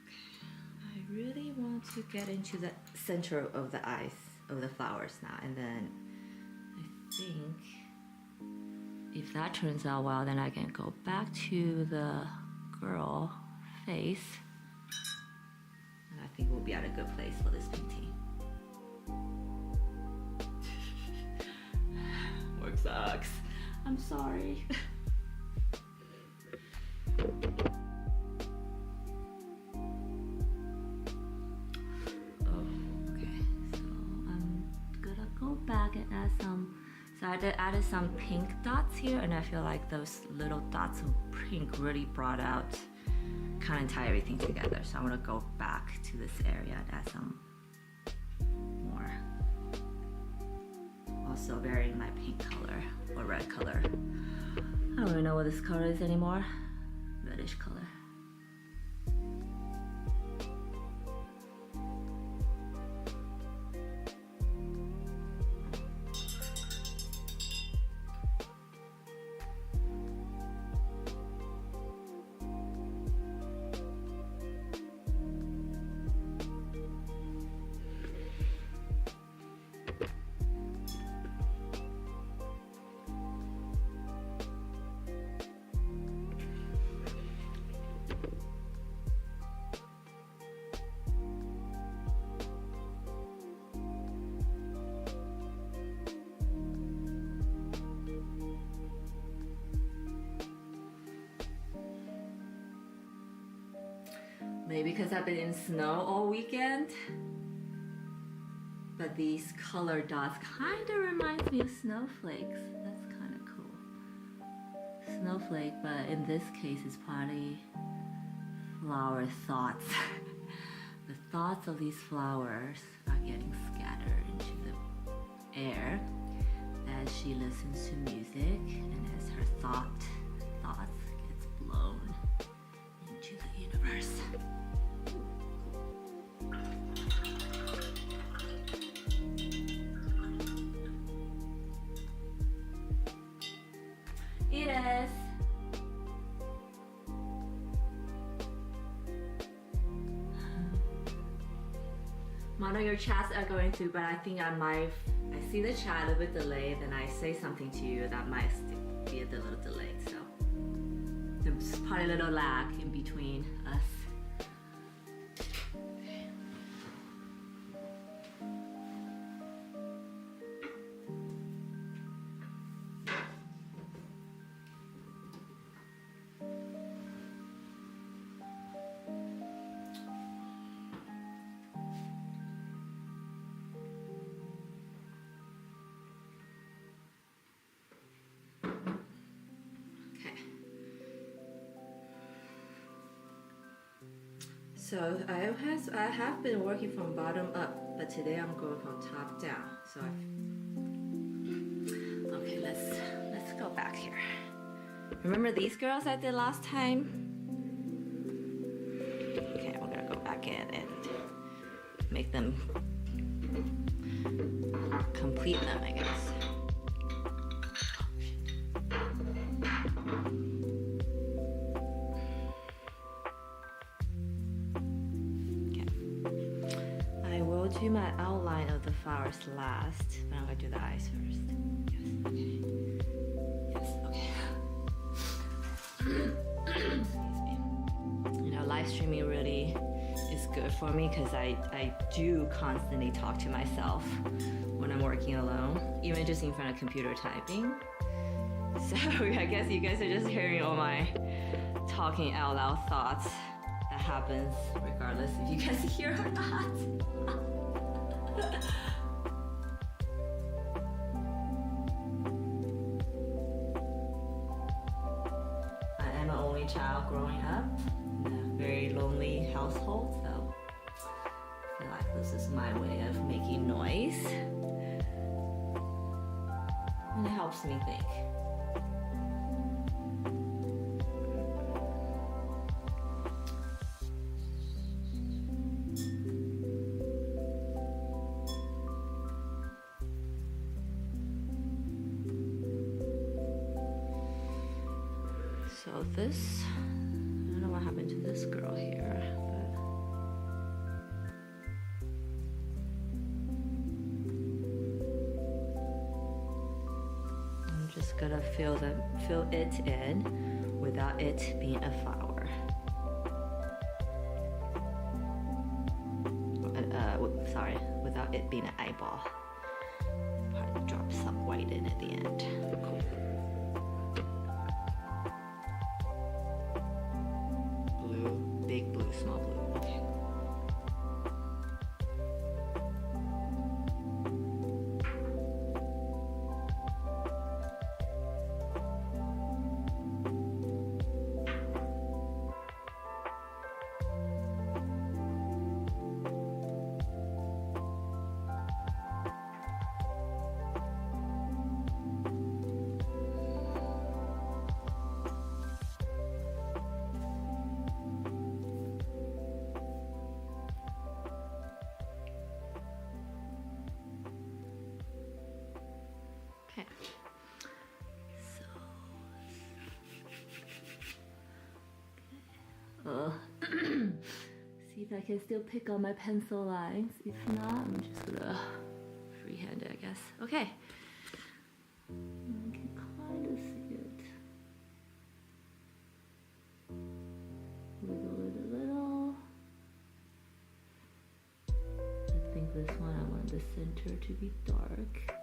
Speaker 1: Okay. I really want to get into the center of the eyes of the flowers now, and then I think if that turns out well, then I can go back to the girl face, and I think we'll be at a good place for this painting. Work sucks. I'm sorry. Okay, so I'm gonna go back and add some. So I added some pink dots here, and I feel like those little dots of pink really brought out, kind of tie everything together. So I'm gonna go back to this area and add some more. Also varying my pink color or red color. I don't even know what this color is anymore. Reddish color. Maybe because I've been in snow all weekend, but these color dots kind of reminds me of snowflakes. That's kind of cool. Snowflake, but in this case it's probably flower thoughts. The thoughts of these flowers are getting scattered into the air as she listens to music and as her thoughts gets blown into the universe. It is. Mono, your chats are going through, but I think I see the chat a little bit delayed, and I say something to you that might be a little delayed, so there's probably a little lag in between us. So I have been working from bottom up, but today I'm going from top down. So okay, let's go back. Remember these girls I did last time? Okay, we're gonna go back in and make them, complete them, I guess. Do my outline of the flowers last, but I'm gonna do the eyes first. Yes, okay. Excuse me. You know, live streaming really is good for me because I do constantly talk to myself when I'm working alone, even just in front of computer typing. So I guess you guys are just hearing all my talking out loud thoughts. That happens regardless if you guys hear or not. I am an only child growing up in a very lonely household, so I feel like this is my way of making noise. And it helps me think. So this, I don't know what happened to this girl here, but I'm just gonna fill it in without it being a flower. Sorry, without it being an eyeball. Probably drop some white in at the end. Cool. Big blue, small blue. Okay. See if I can still pick on my pencil lines. If not, I'm just gonna freehand it, I guess. Okay. I can kind of see it. Little. I think this one I want the center to be dark.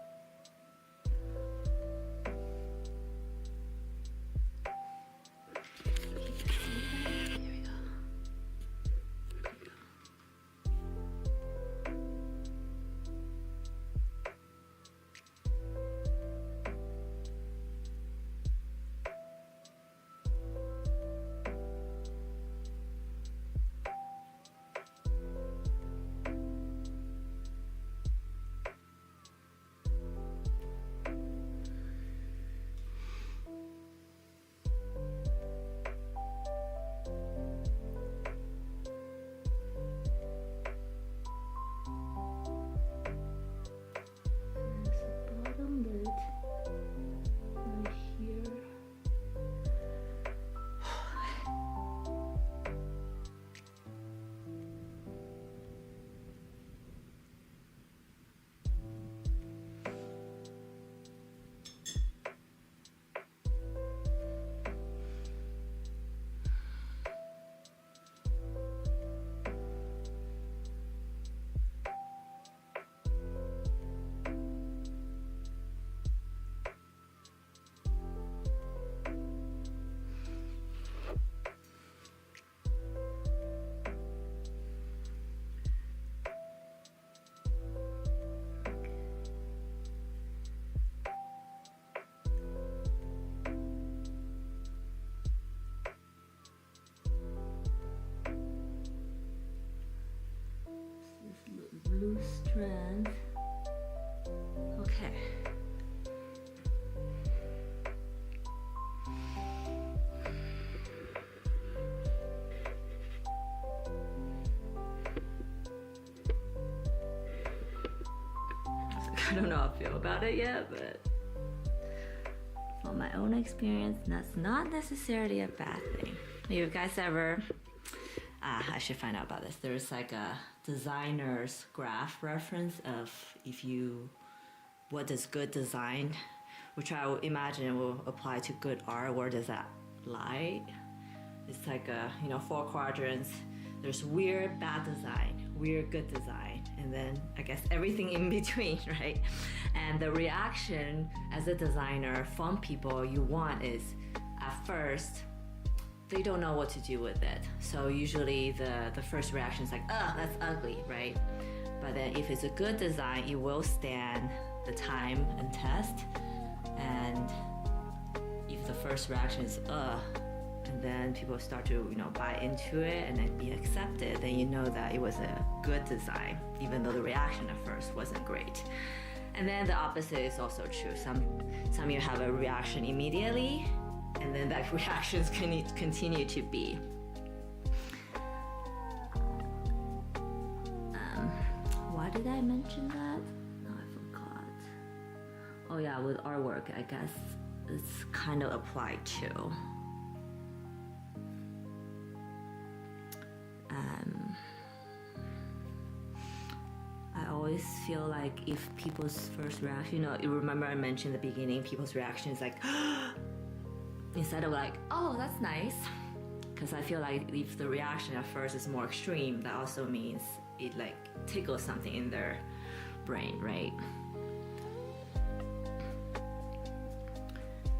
Speaker 1: Blue strand. Okay. I don't know how I feel about it yet, but from my own experience, that's not necessarily a bad thing. You guys ever, I should find out about this. There's like a designer's graph reference of what does good design, which I would imagine will apply to good art. Where does that lie? It's like 4 quadrants. There's weird bad design, weird good design, and then I guess everything in between, right? And the reaction as a designer from people you want is, at first, they don't know what to do with it. So usually the first reaction is like, oh, that's ugly, right? But then if it's a good design, it will stand the time and test. And if the first reaction is, and then people start to buy into it and then be accepted, then you know that it was a good design, even though the reaction at first wasn't great. And then the opposite is also true. Some you have a reaction immediately, and then that reactions can continue to be. Why did I mention that? No, I forgot. Oh yeah, with artwork, I guess it's kind of applied too. I always feel like if people's first reaction, you remember I mentioned in the beginning, people's reaction is like, instead of like, oh, that's nice. Because I feel like if the reaction at first is more extreme, that also means it like tickles something in their brain, right?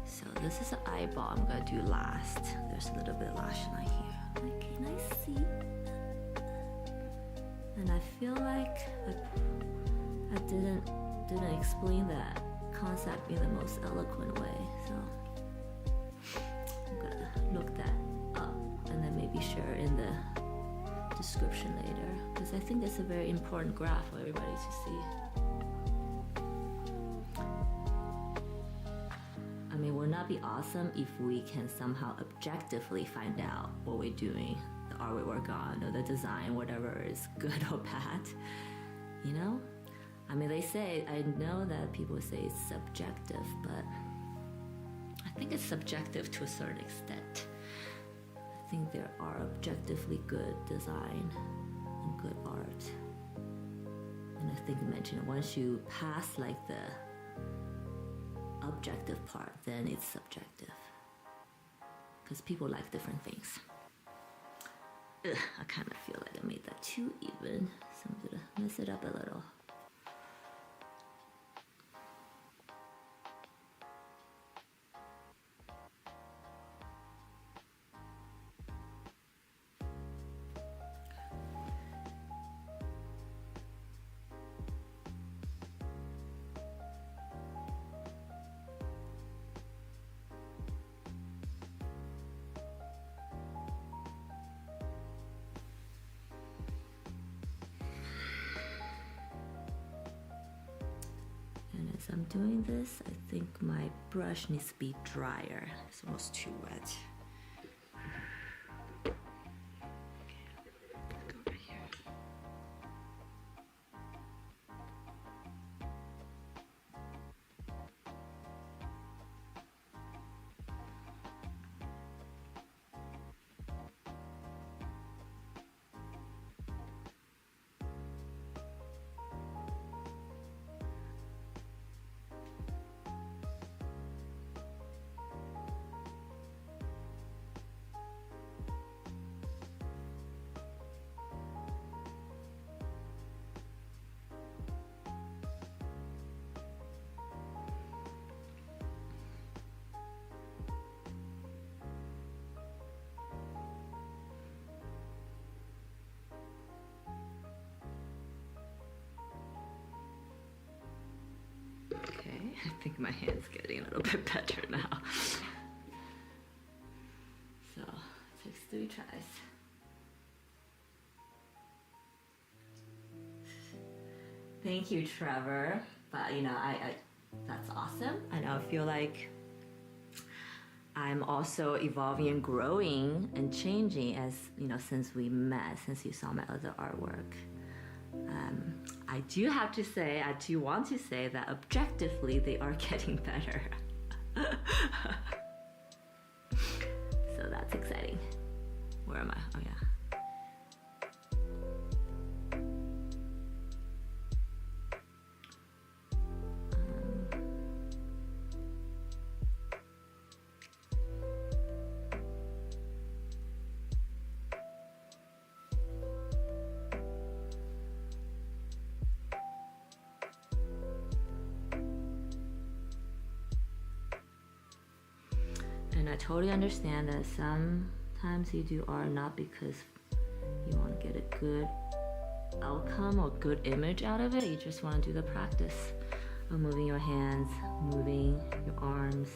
Speaker 1: So this is an eyeball I'm gonna do last. There's a little bit of lash line here. Like, can I see? And I feel like I didn't explain that concept in the most eloquent way. So I'm gonna look that up and then maybe share in the description later, because I think it's a very important graph for everybody to see. I mean, would not be awesome if we can somehow objectively find out what we're doing, the art we work on, or the design, whatever is good or bad, I mean, they say, I know that people say it's subjective, but I think it's subjective to a certain extent. I think there are objectively good design and good art. And I think you mentioned once you pass like the objective part, then it's subjective. Because people like different things. I kind of feel like I made that too even, so I'm gonna mess it up a little. As I'm doing this, I think my brush needs to be drier. It's almost too wet. I think my hand's getting a little bit better now. So, it takes 3 tries. Thank you, Trevor. But I that's awesome. I know I feel like I'm also evolving and growing and changing as since we met, since you saw my other artwork. I do have to say, I do want to say that objectively they are getting better. So that's exciting. Where am I? Oh yeah. And I totally understand that sometimes you do art not because you want to get a good outcome or good image out of it. You just want to do the practice of moving your hands, moving your arms,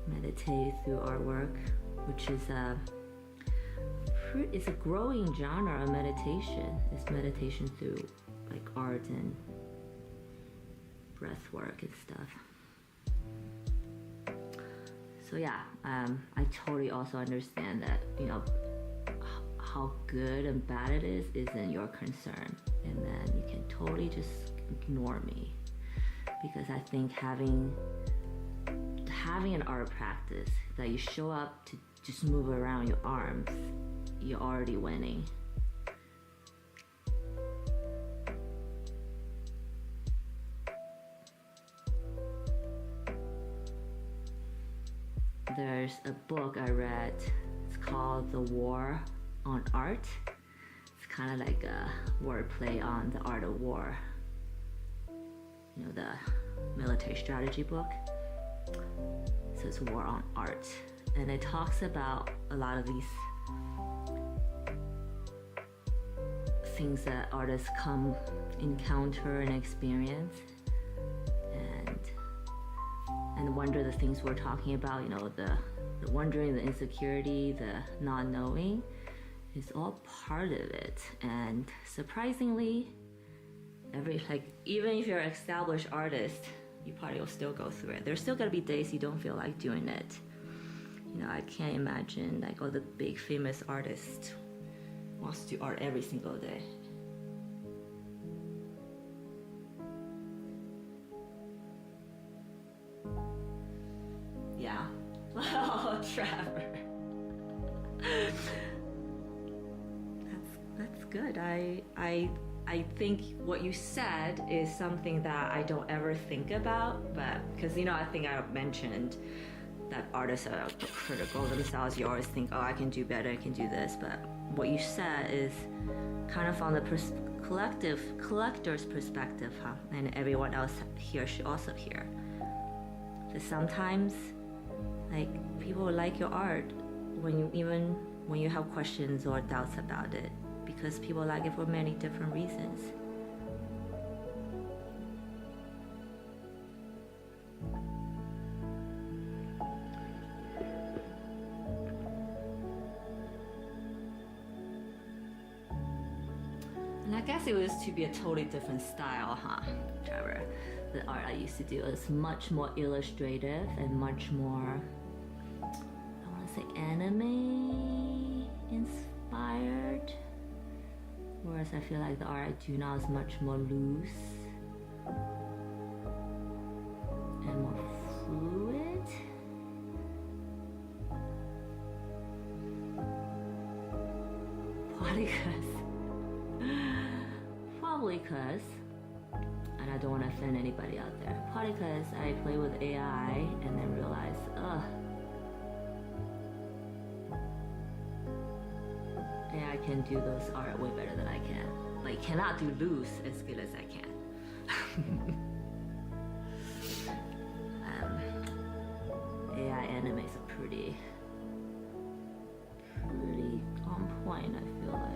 Speaker 1: meditate through artwork, which is it's a growing genre of meditation. It's meditation through like art and breath work and stuff. So yeah, I totally also understand that, you know, how good and bad it is isn't your concern. And then you can totally just ignore me. Because I think having an art practice that you show up to just move around your arms, you're already winning. There's a book I read, it's called The War on Art. It's kind of like a wordplay on the art of war. You know, the military strategy book. So it's War on Art. And it talks about a lot of these things that artists encounter and experience. And wonder the things we're talking about, you know, the wondering, the insecurity, the not knowing is all part of it. And surprisingly, even if you're an established artist, you probably will still go through it. There's still gonna be days you don't feel like doing it. You know, I can't imagine like all the big famous artists wants to do art every single day. Yeah. Oh, Trevor. That's good. I think what you said is something that I don't ever think about, but because, you know, I think I mentioned that artists are critical of themselves. You always think, oh, I can do better, I can do this, but what you said is kind of from the collector's perspective, huh? And everyone else here should also hear. So sometimes, like, people like your art when you have questions or doubts about it, because people like it for many different reasons. And I guess it was to be a totally different style, huh, Trevor? The art I used to do is much more illustrative and much more, I want to say, anime inspired. Whereas I feel like the art I do now is much more loose and more fluid. Probably because, and I don't want to offend anybody out there, probably because I play with AI and then realize, AI can do those art way better than I can. Like, cannot do loose as good as I can. AI animes are pretty on point, I feel like.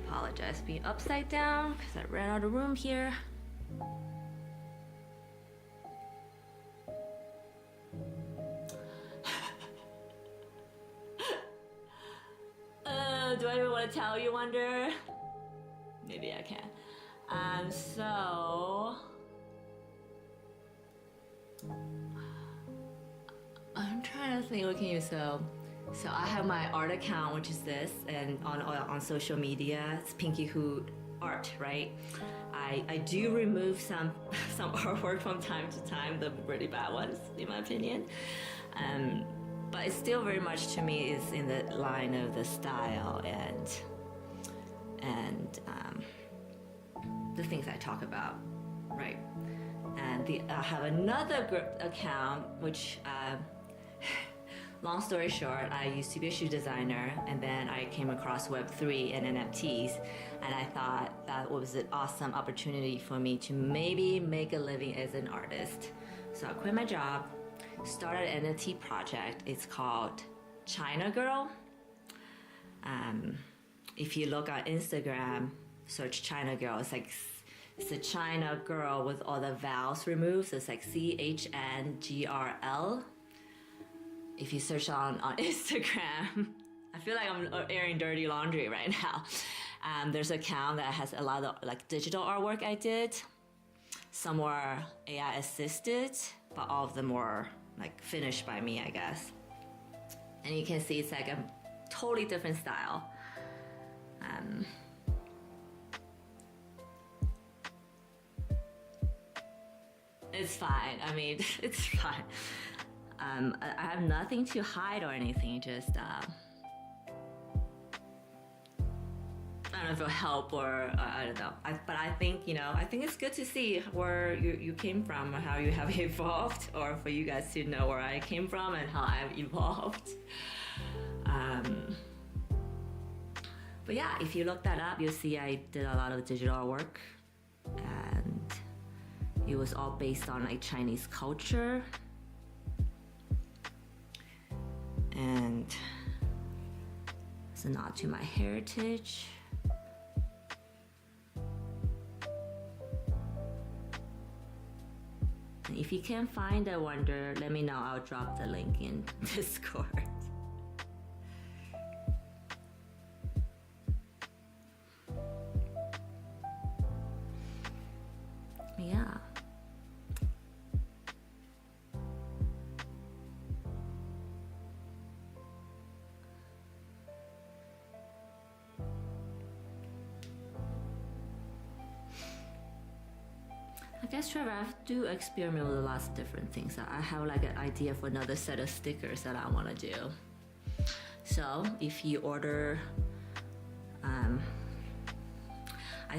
Speaker 1: Apologize being upside down because I ran out of room here. Do I even want to tell you, Wonder? Maybe I can. So I'm trying to think. What can you so I have my art account, which is this, and on social media, it's PinkyhootArt, right? I do remove some artwork from time to time, the really bad ones, in my opinion. But it's still very much, to me, is in the line of the style and the things I talk about, right? And I have another account, which, long story short, I used to be a shoe designer, and then I came across Web3 and NFTs, and I thought that was an awesome opportunity for me to maybe make a living as an artist. So I quit my job, started an NFT project. It's called China Girl. If you look on Instagram, search China Girl. It's a China girl with all the vowels removed. So it's like CHNGRL. If you search on Instagram, I feel like I'm airing dirty laundry right now. There's an account that has a lot of like digital artwork I did. Some were AI assisted, but all of them were like finished by me, I guess. And you can see it's like a totally different style. It's fine. I mean, it's fine. I have nothing to hide or anything. Just I don't know if it'll help or I don't know. But I think I think it's good to see where you came from, or how you have evolved, or for you guys to know where I came from and how I've evolved. But yeah, if you look that up, you'll see I did a lot of digital work, and it was all based on like Chinese culture. And it's a nod to my heritage. And if you can't find a Wonder, let me know. I'll drop the link in Discord. Yeah. I guess, Trevor, I do experiment with lots of different things. I have like an idea for another set of stickers that I want to do. So if you order, I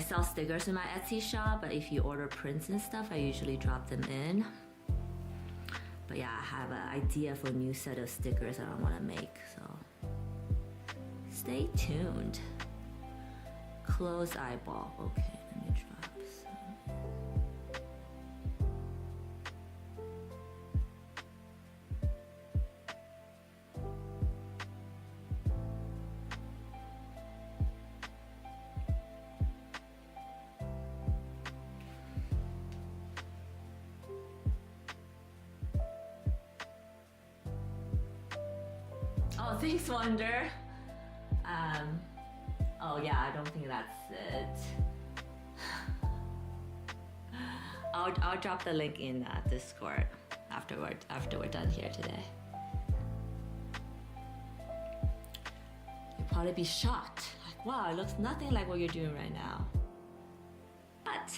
Speaker 1: sell stickers in my Etsy shop, but if you order prints and stuff, I usually drop them in. But yeah, I have an idea for a new set of stickers that I want to make, so stay tuned. Close eyeball. Okay, let me drop some. Oh, thanks, Wonder. Oh yeah, I don't think that's it. I'll drop the link in Discord after we're done here today. You'll probably be shocked. Like, wow, it looks nothing like what you're doing right now. But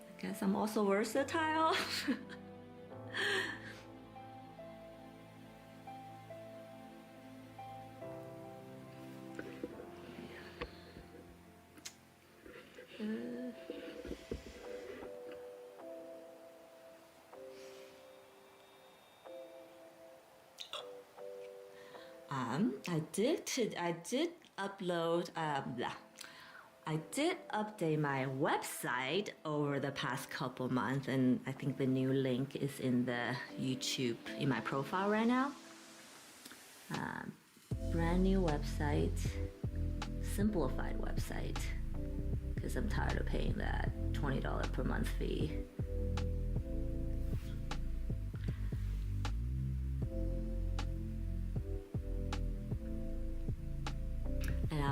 Speaker 1: I guess I'm also versatile. I did upload, I did update my website over the past couple months, and I think the new link is in the YouTube, in my profile right now. Brand new website, simplified website, because I'm tired of paying that $20 per month fee.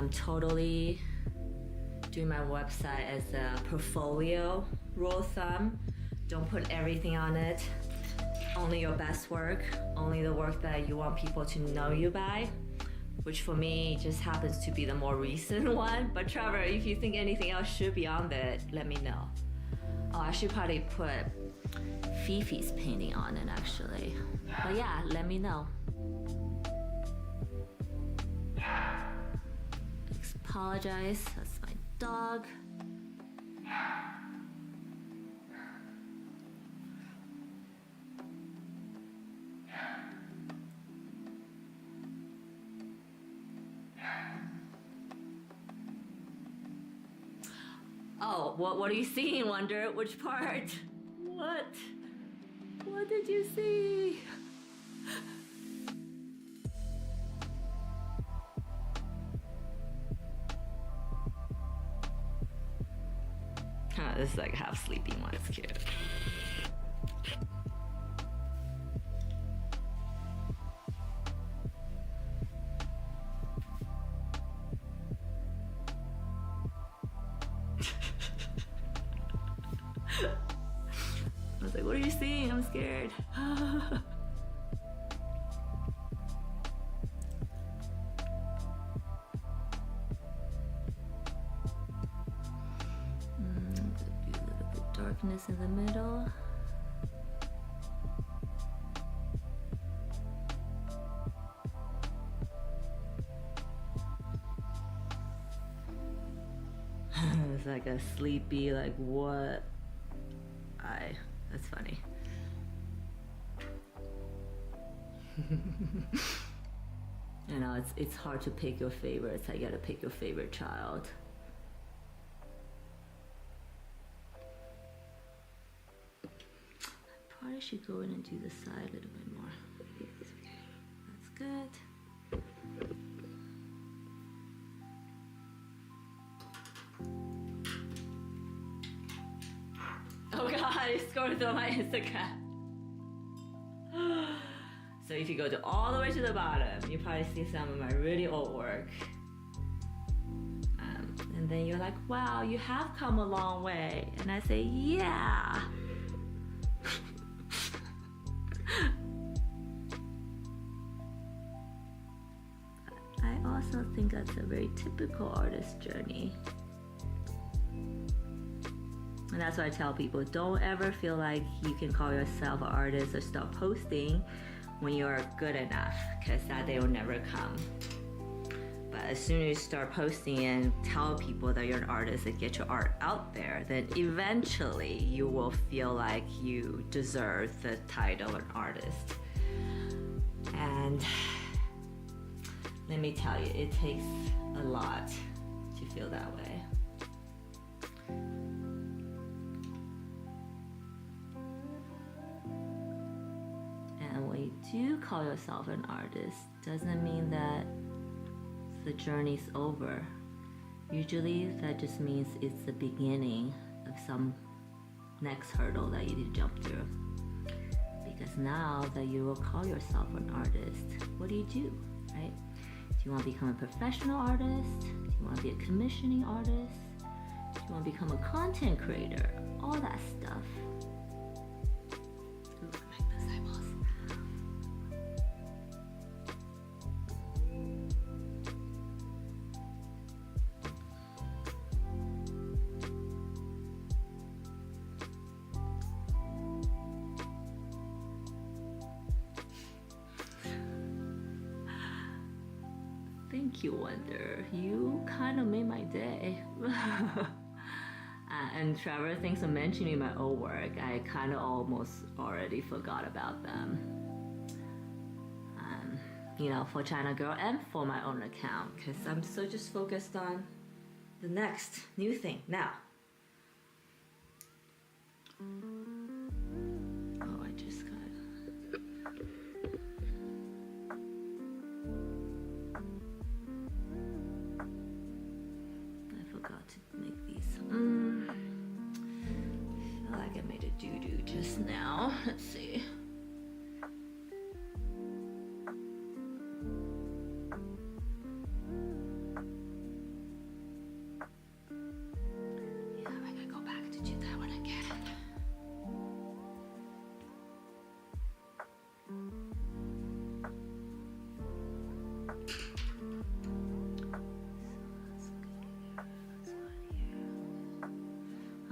Speaker 1: I'm totally doing my website as a portfolio rule of thumb. Don't put everything on it. Only your best work, only the work that you want people to know you by, which for me just happens to be the more recent one. But Trevor, if you think anything else should be on there, let me know. Oh, I should probably put Fifi's painting on it actually. But yeah, let me know. Apologize, that's my dog. Oh, what are you seeing, Wonder? Which part? What? What did you see? This is like half sleeping one. It's cute. I was like, what are you seeing? I'm scared. Darkness in the middle. It's like a sleepy, like what? That's funny. You know, it's hard to pick your favorites. I gotta pick your favorite child. Probably should go in and do the side a little bit more. That's good. Oh God, it's going through my Instagram. So if you go all the way to the bottom, you probably see some of my really old work. And then you're like, wow, you have come a long way. And I say, yeah. I also think that's a very typical artist journey. And that's why I tell people, don't ever feel like you can call yourself an artist or start posting when you're good enough, because that day will never come. But as soon as you start posting and tell people that you're an artist and get your art out there, then eventually you will feel like you deserve the title of an artist. And let me tell you, it takes a lot to feel that way. And when you do call yourself an artist, doesn't mean that the journey's over. Usually that just means it's the beginning of some next hurdle that you need to jump through. Because now that you will call yourself an artist, what do you do, right? Do you want to become a professional artist? Do you want to be a commissioning artist? Do you want to become a content creator? All that stuff. Ooh, I like those eyeballs. Thank you, Wonder. You kind of made my day. And Trevor, thanks for mentioning my old work. I kind of almost already forgot about them. You know, for China Girl and for my own account, because I'm so just focused on the next new thing now. Oh, I just got... I forgot to make these. I feel like I made a doo-doo just now. Let's see.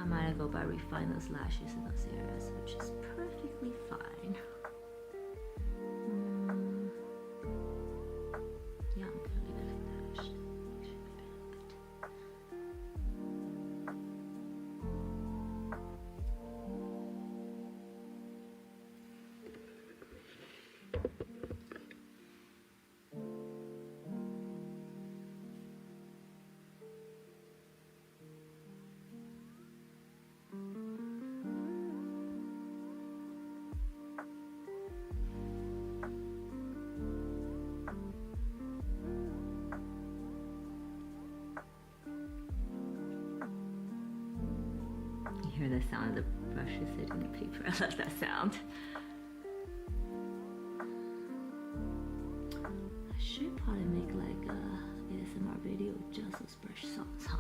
Speaker 1: I might go by refine those lashes in those areas, which is perfectly fine. Yeah, I'm gonna leave it like that. Should be You hear the sound of the brushes hitting the paper. I love that sound. I should probably make like a ASMR video with just those brush sounds, huh?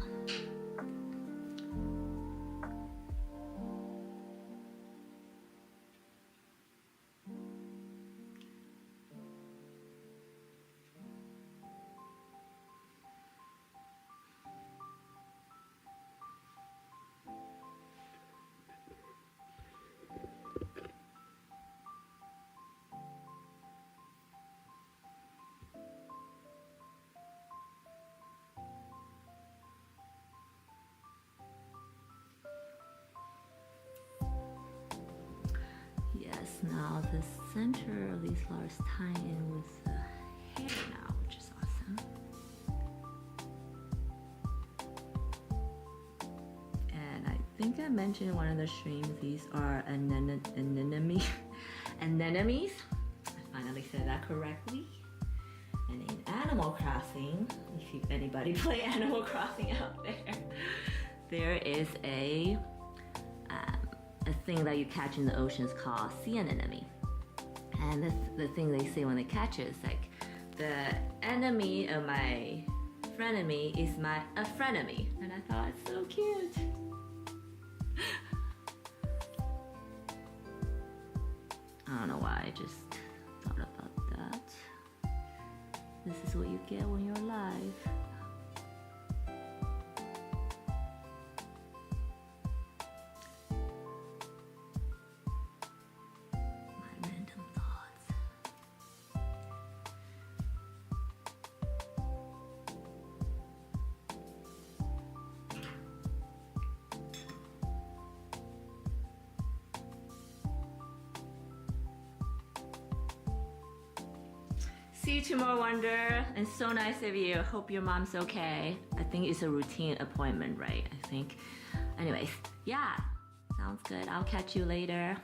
Speaker 1: Yes, now the center of these flowers tie in with the hair now, which is awesome. And I think I mentioned in one of the streams, these are anemones. Anemones. I finally said that correctly. And in Animal Crossing, if anybody play Animal Crossing out there is a thing that you catch in the oceans called sea anemone. And the thing they say when they catch it is like, the enemy of my frenemy is my a frenemy. And I thought it's so cute. I don't know why, I just thought about that. This is what you get when you're alive. See you tomorrow, Wonder. And so nice of you. Hope your mom's okay. I think it's a routine appointment, right? I think. Anyways, yeah, sounds good. I'll catch you later.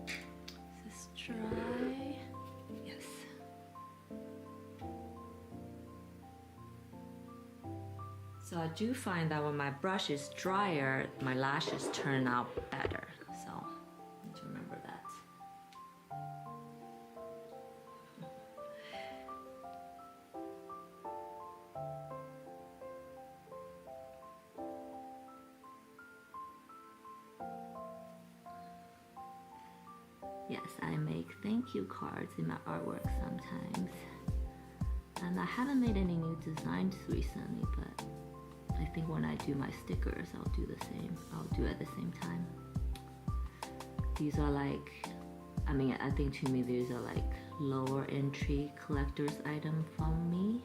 Speaker 1: Is this dry? Yes. So I do find that when my brush is drier, my lashes turn out better. So I need to remember that. Yes, I make thank you cards in my artwork sometimes. And I haven't made any new designs recently, but I think when I do my stickers, I'll do the same. I'll do it at the same time. These are like, I mean, I think to me these are like lower entry collector's item from me.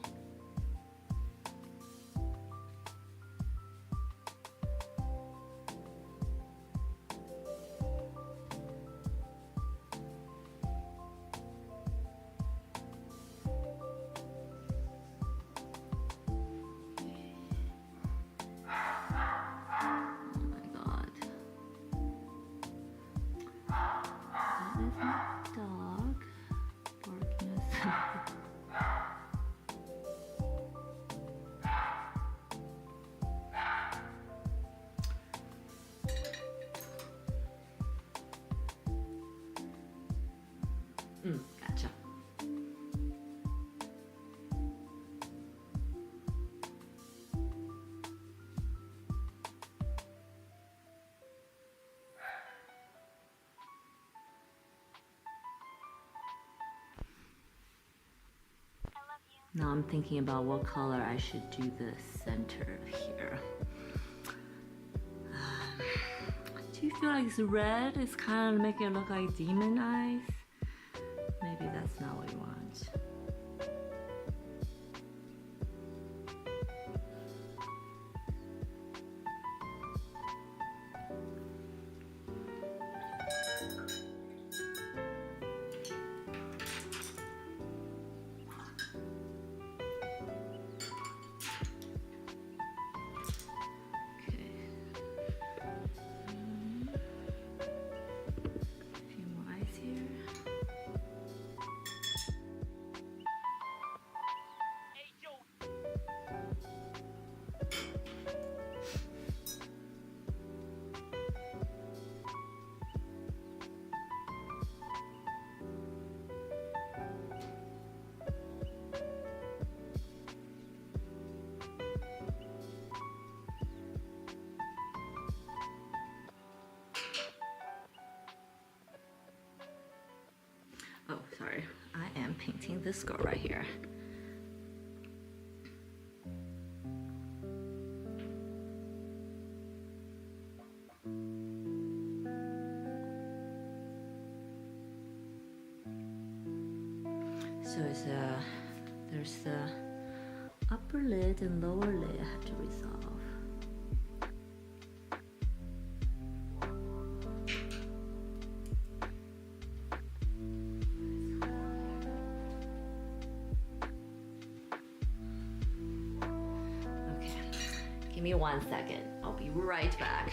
Speaker 1: Now I'm thinking about what color I should do the center here. Do you feel like it's red? It's kind of making it look like demon eyes. Maybe that's not what you want. Oh, sorry. I am painting this girl right here. So there's the upper lid and lower lid I have to resolve. Give me 1 second. I'll be right back.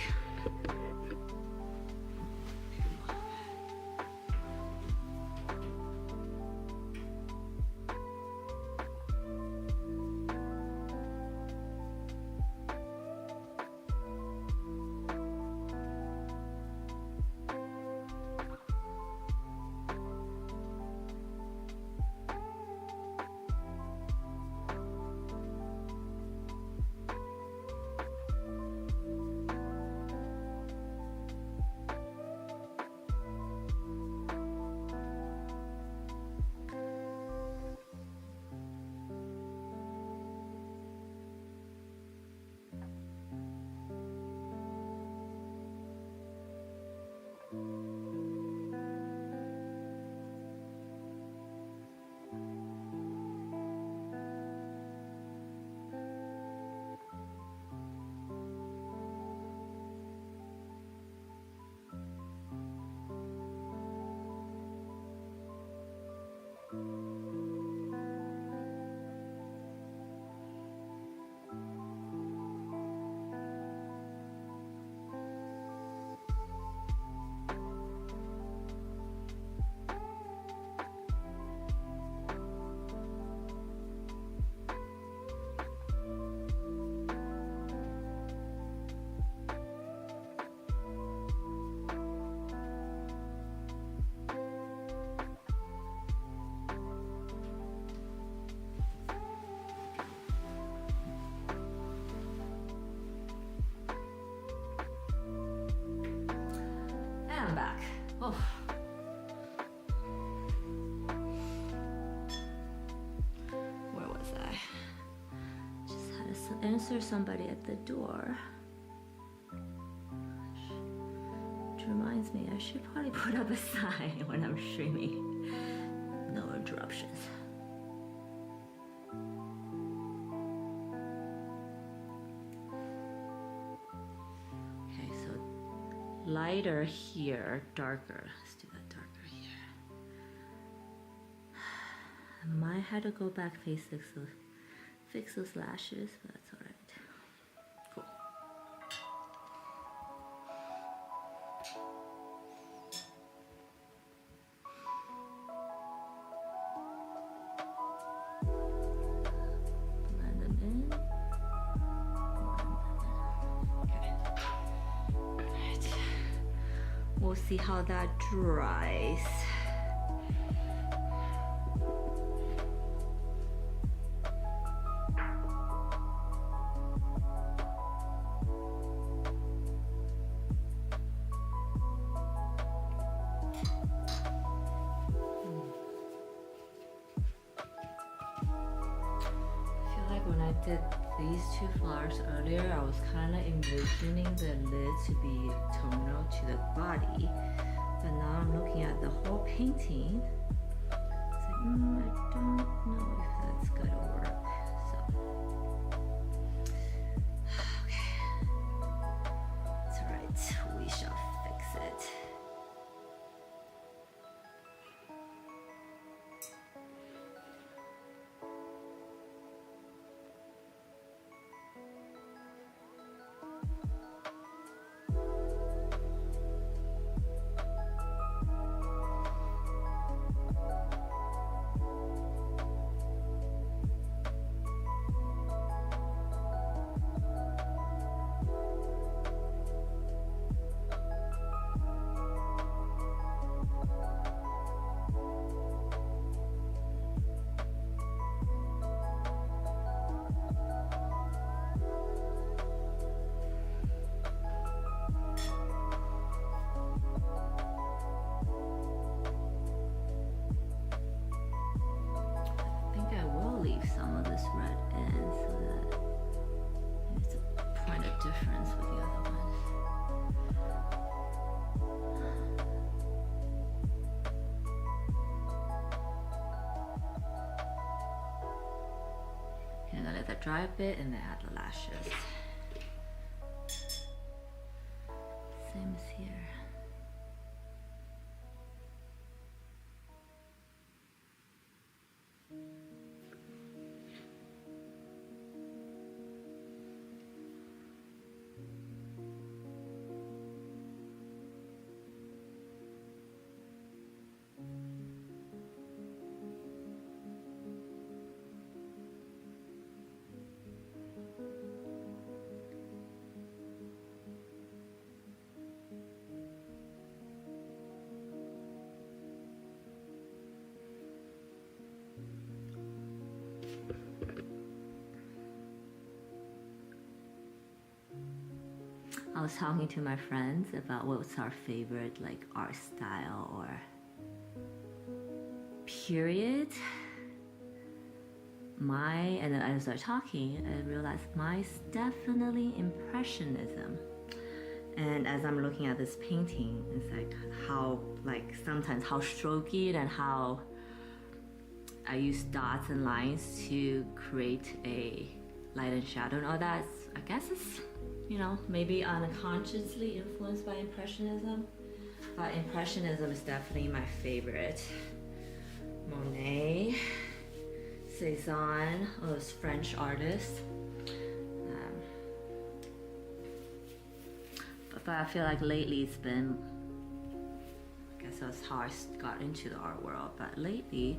Speaker 1: I'm back. Oh. Where was I? Just had to answer somebody at the door. Which reminds me, I should probably put up a sign when I'm streaming. No interruptions. Lighter here, darker. Let's do that darker here. I might have to go back, fix those lashes, but that's all right. Cool. Blend them in. We'll see how that dries. when I did these two flowers earlier, I was kind of envisioning the lid to be tonal to the body, but now I'm looking at the whole painting. It's like, I don't know if that's gonna work. So, okay, it's alright. We shall fix it. Some of this red in so that it's a point of difference with the other one. Okay, I'm gonna let that dry a bit and then add the lashes. Same as here. I was talking to my friends about what's our favorite like art style or period. And then I started talking, I realized mine's definitely Impressionism. And as I'm looking at this painting, it's like how, like sometimes how strokey and how I use dots and lines to create a light and shadow and all that. I guess it's, you know, maybe unconsciously influenced by Impressionism, but Impressionism is definitely my favorite. Monet, Cézanne, all those French artists. But I feel like lately it's been, I guess that's how I got into the art world, but lately,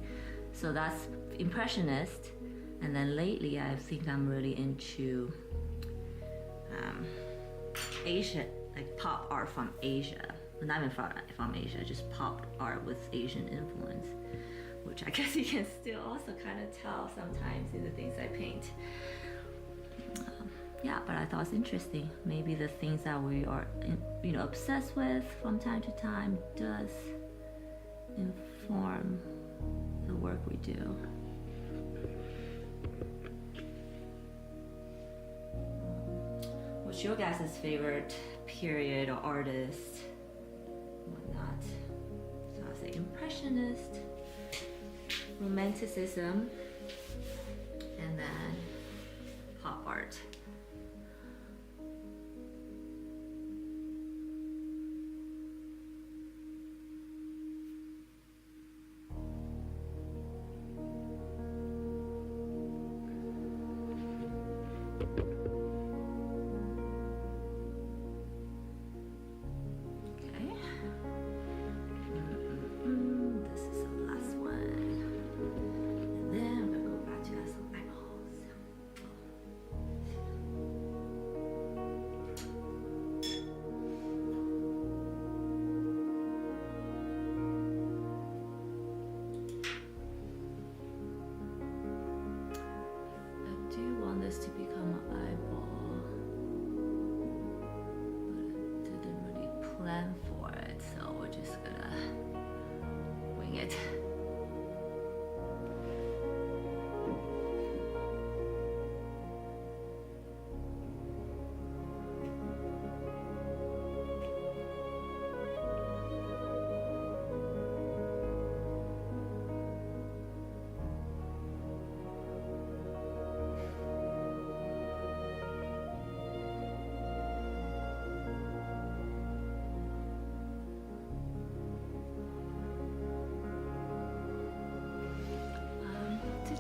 Speaker 1: so that's Impressionist, and then lately I think I'm really into Asian, like pop art from Asia. Not even from Asia, just pop art with Asian influence, which I guess you can still also kind of tell sometimes in the things I paint. Yeah, but I thought it's interesting. Maybe the things that we are, you know, obsessed with from time to time does inform the work we do. What's your guys' favorite period or artist? Whatnot. So I'll say Impressionist, Romanticism, and then pop art. To become an eyeball, but I didn't really plan for it, so we're just gonna wing it.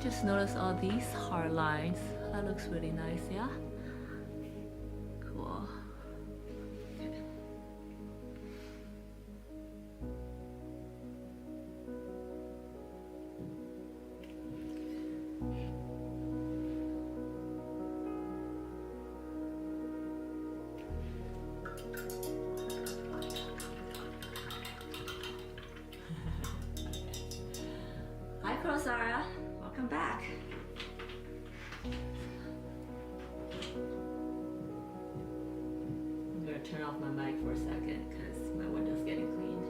Speaker 1: just noticed all these hard lines. That looks really nice, yeah? Cool. Okay. Hi, Sarah. Welcome back. I'm gonna turn off my mic for a second because my window's getting cleaned.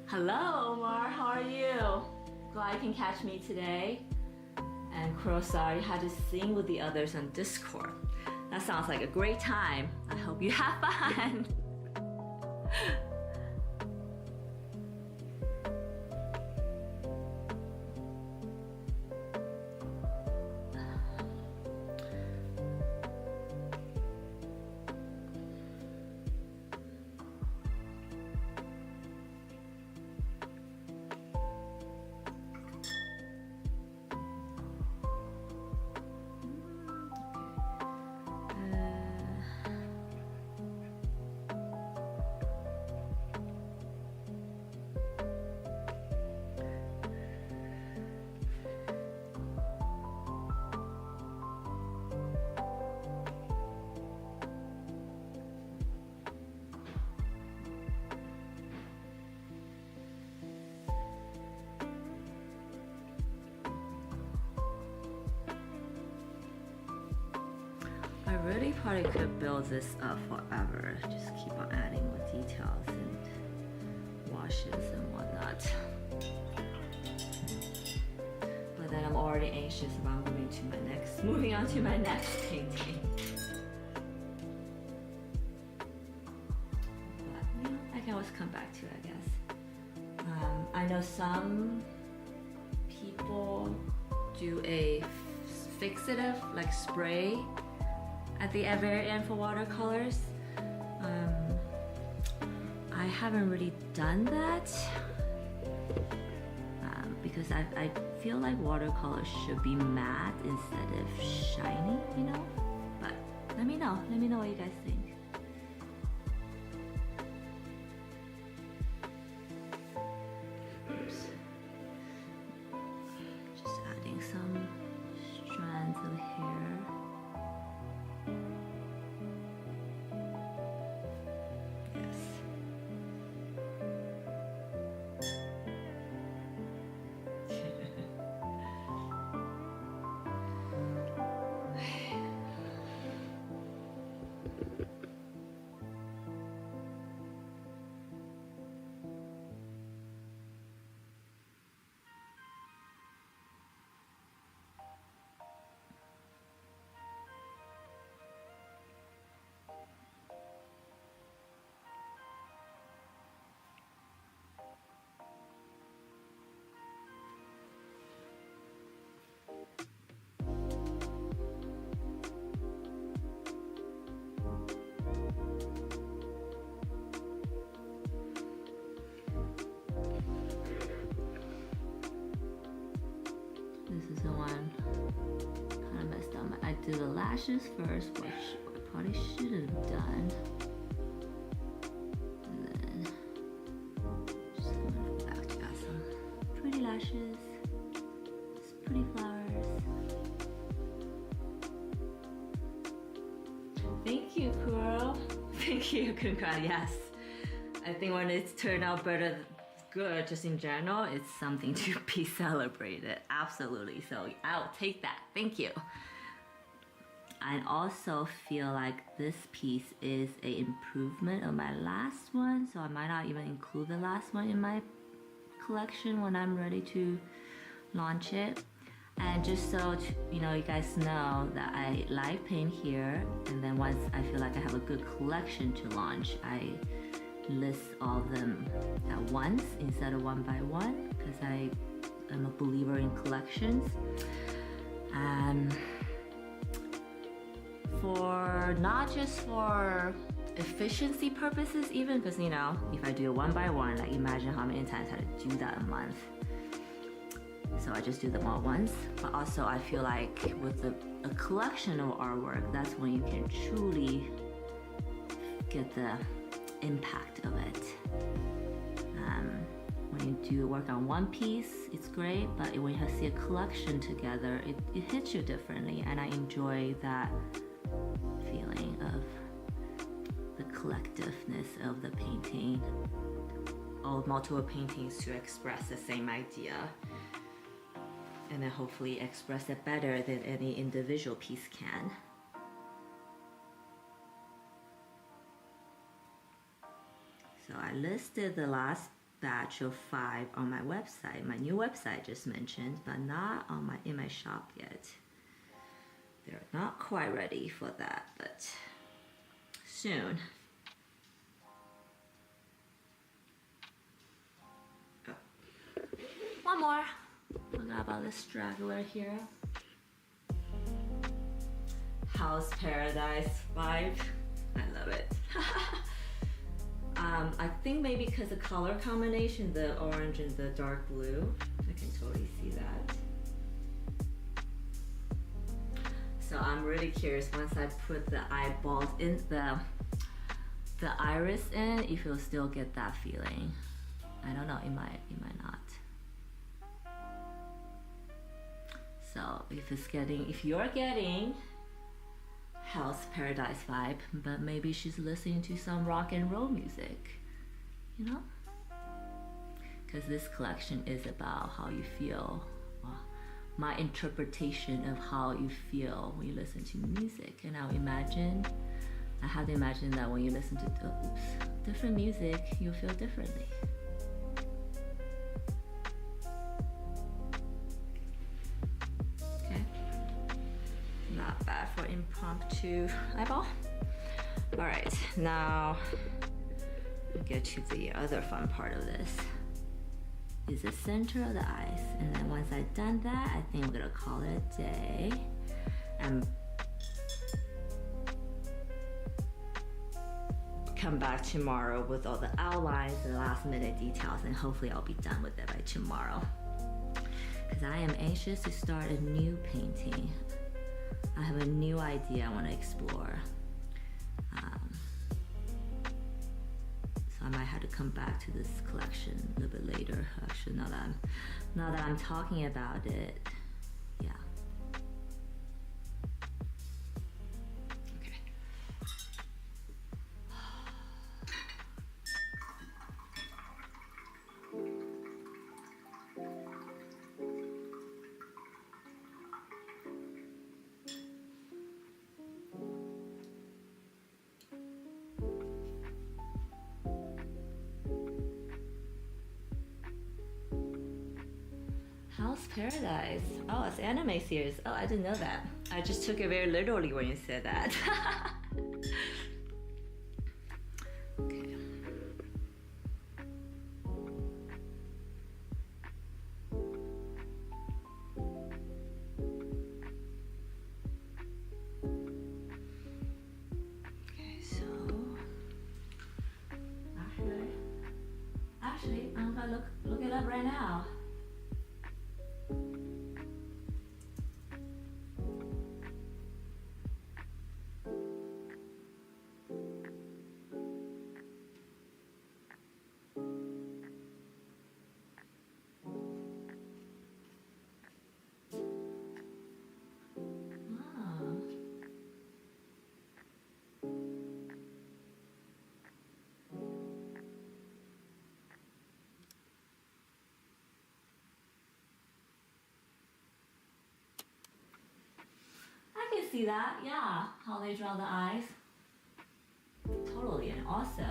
Speaker 1: Hello, Omar. How are you? Glad you can catch me today. And Kurosari had to sing with the others on Discord. That sounds like a great time. I hope you have fun. I really probably could build this up forever. Just keep on adding more details and washes and whatnot. But then I'm already anxious about moving on to my next painting. But you know, I can always come back to it, I guess. I know some people do a fixative, like spray at the very end for watercolors. I haven't really done that because I feel like watercolors should be matte instead of shiny, you know? But let me know what you guys think. Oops. Just adding some strands of hair. lashes first, which I probably shouldn't have done. And then just gonna go back to add some pretty lashes, some pretty flowers. Thank you, Kuro. Thank you, congrats, yes. I think when it's turned out better, good, just in general, it's something to be celebrated, absolutely. So I'll take that, thank you. I also feel like this piece is an improvement of my last one, so I might not even include the last one in my collection when I'm ready to launch it. And just so you know, you guys know that I live paint here, and then once I feel like I have a good collection to launch, I list all of them at once instead of one by one, because I am a believer in collections. For not just for efficiency purposes, even because you know, if I do it one by one, like imagine how many times I had to do that a month. So I just do them all once. But also I feel like with a collection of artwork, that's when you can truly get the impact of it. When you do work on one piece, it's great, but when you see a collection together, it hits you differently, and I enjoy that feeling of the collectiveness of the painting, all multiple paintings to express the same idea, and then hopefully express it better than any individual piece can. So I listed the last batch of 5 on my website, my new website just mentioned, but not on in my shop yet. They're not quite ready for that, but soon. Oh. One more. Forgot about this straggler here. House Paradise vibe. I love it. I think maybe because the color combination, the orange and the dark blue, I can totally see that. So I'm really curious, once I put the eyeballs in the iris in, if you'll still get that feeling. I don't know, it might not. So if you're getting House Paradise vibe, but maybe she's listening to some rock and roll music, you know? Because this collection is about how you feel, my interpretation of how you feel when you listen to music. And I have to imagine that when you listen to different music, you'll feel differently. Not bad for impromptu eyeball. All right, now we'll get to the other fun part of this. Is the center of the eyes, and then once I've done that, I think we're gonna call it a day. And come back tomorrow with all the outlines and last minute details, and hopefully I'll be done with it by tomorrow. Because I am anxious to start a new painting. I have a new idea I want to explore. So I might have to come back to this collection a little bit later. Actually, now that I'm talking about it, yeah. Okay. House Paradise. Oh, it's anime series. Oh, I didn't know that. I just took it very literally when you said that. Okay. Okay, so actually, I'm gonna look it up right now. see that. Yeah, how they draw the eyes. Totally. And also,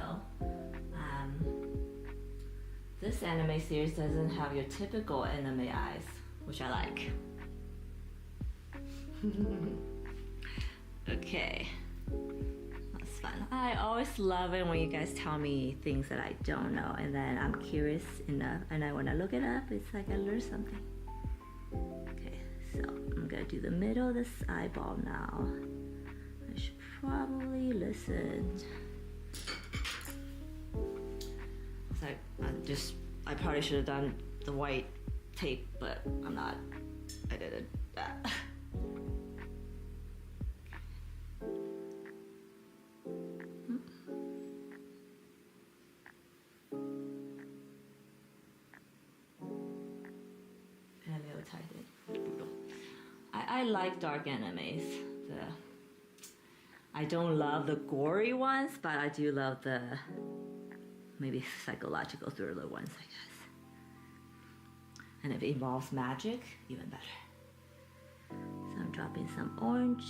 Speaker 1: this anime series doesn't have your typical anime eyes, which I like. Okay. That's fun. I always love it when you guys tell me things that I don't know, and then I'm curious enough, and when I look it up, it's like I learned something. Okay, so I'm gonna do the middle of this eyeball now. I should probably listen. I probably should have done the white tape, but I'm not. I didn't. I like dark animes. I don't love the gory ones, but I do love the maybe psychological thriller ones, I guess. And if it involves magic, even better. So I'm dropping some orange.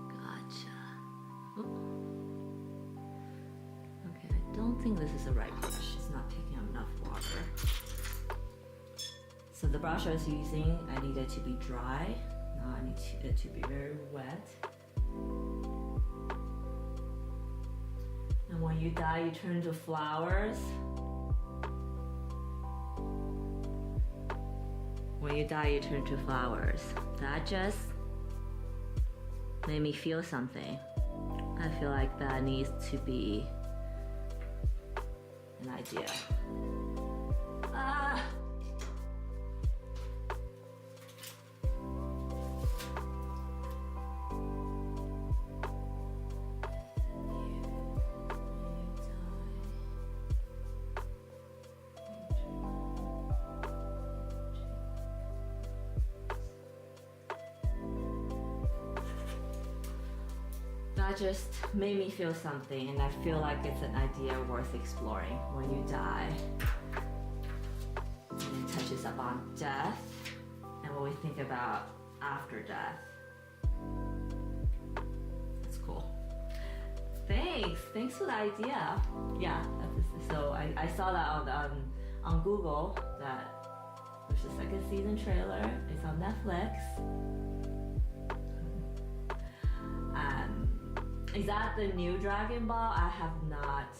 Speaker 1: Gotcha. Okay, I don't think this is the right brush. It's not picking up enough water. So the brush I was using, I need it to be dry. Now I need it to be very wet. And when you dye, you turn to flowers. When you dye, you turn to flowers. That just made me feel something. I feel like that needs to be an idea. Ah! That just made me feel something, and I feel like it's an idea worth exploring. When you die, it touches up on death and what we think about after death. That's cool. Thanks for the idea. Yeah, so I saw that on Google that there's a second season trailer. It's on Netflix. Is that the new Dragon Ball? I have not.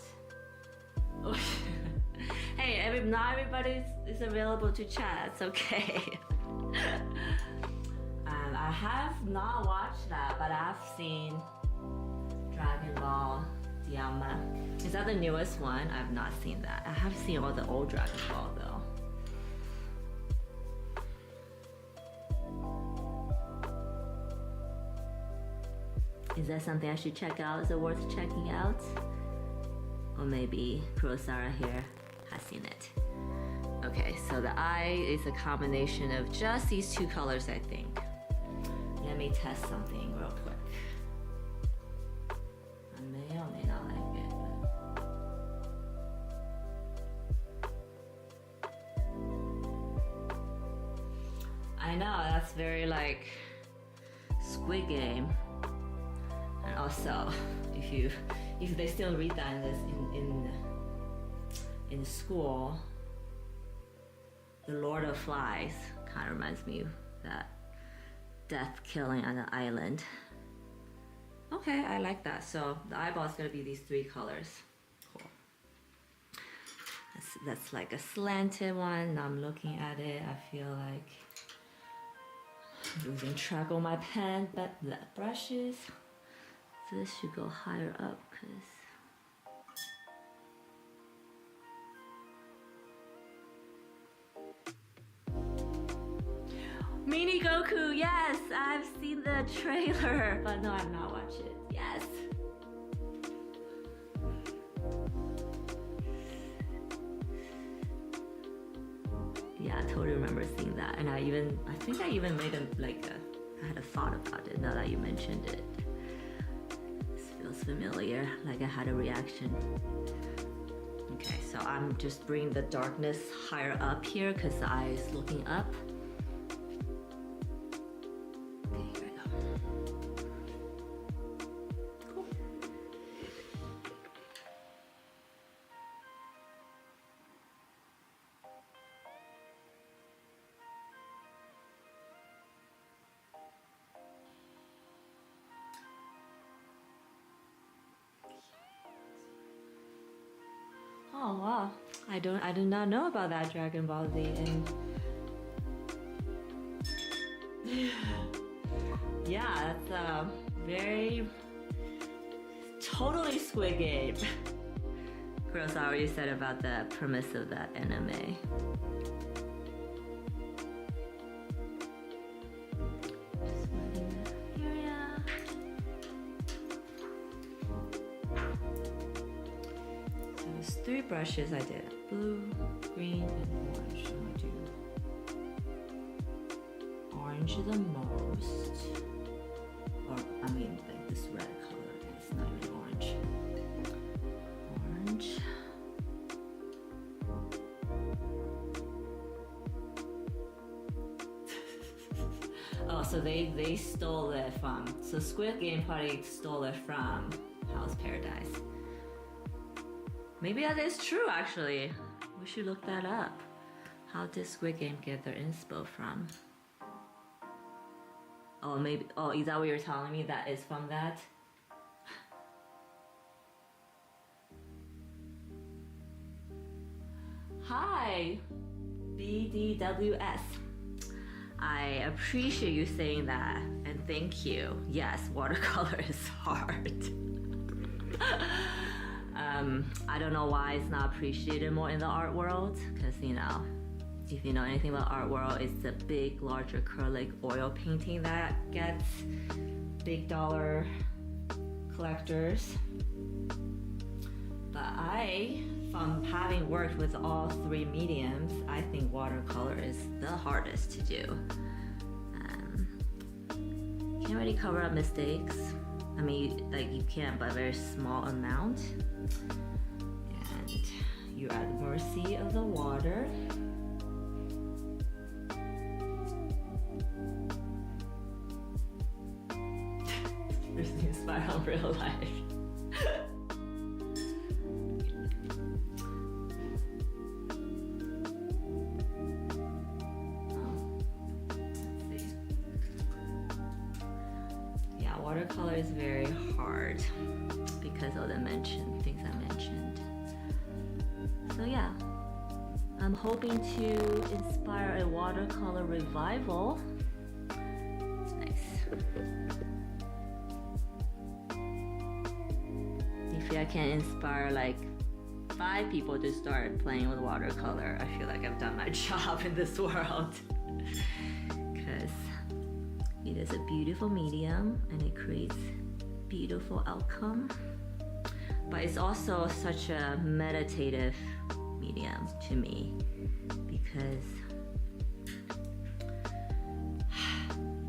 Speaker 1: Hey, not everybody is available to chat. It's okay. I have not watched that, but I've seen Dragon Ball Diama. Is that the newest one? I've not seen that. I have seen all the old Dragon Ball though. Is that something I should check out? Is it worth checking out? Or maybe Kurosara here has seen it. Okay, so the eye is a combination of just these two colors, I think. Let me test something real quick. I may or may not like it, but... I know, that's very like Squid Game. And also, if they still read that in school, the Lord of Flies kind of reminds me of that death killing on an island. Okay, I like that. So the eyeball is gonna be these three colors. Cool. That's like a slanted one. Now I'm looking at it. I feel like I'm losing track of my pen, but the brushes. So this should go higher up because Mini Goku, yes, I've seen the trailer, but no, I've not watched it. Yes. Yeah, I totally remember seeing that, and I think I even made I had a thought about it now that you mentioned it. This feels familiar, like I had a reaction. Okay, so I'm just bringing the darkness higher up here because the eye is looking up. Okay, here we go. Cool. Oh wow, I did not know about that Dragon Ball Z. And yeah, that's very totally Squid Game. Gross, I already said about the premise of that anime. Just moving that area. So there's 3 brushes I did: blue, green, and orange. I'm gonna do orange the most. Or I mean, like this red color. It's not even orange. Orange. Oh, so they stole it from. So Squid Game probably stole it from House Paradise. Maybe that is true, actually. We should look that up. How did Squid Game get their inspo from? Oh, maybe. Oh, is that what you're telling me? That is from that? Hi, BDWS. I appreciate you saying that, and thank you. Yes, watercolor is hard. I don't know why it's not appreciated more in the art world, because you know, if you know anything about art world, it's the big, large acrylic oil painting that gets big dollar collectors. But from having worked with all 3 mediums, I think watercolor is the hardest to do. Can't really cover up mistakes. I mean, like you can, but a very small amount. And you're at the mercy of the water. This is inspired on real life. Watercolor is very hard because of the things I mentioned. So yeah, I'm hoping to inspire a watercolor revival. Nice. If I can inspire like 5 people to start playing with watercolor, I feel like I've done my job in this world. Because it is a beautiful medium and it creates beautiful outcome. But it's also such a meditative medium to me because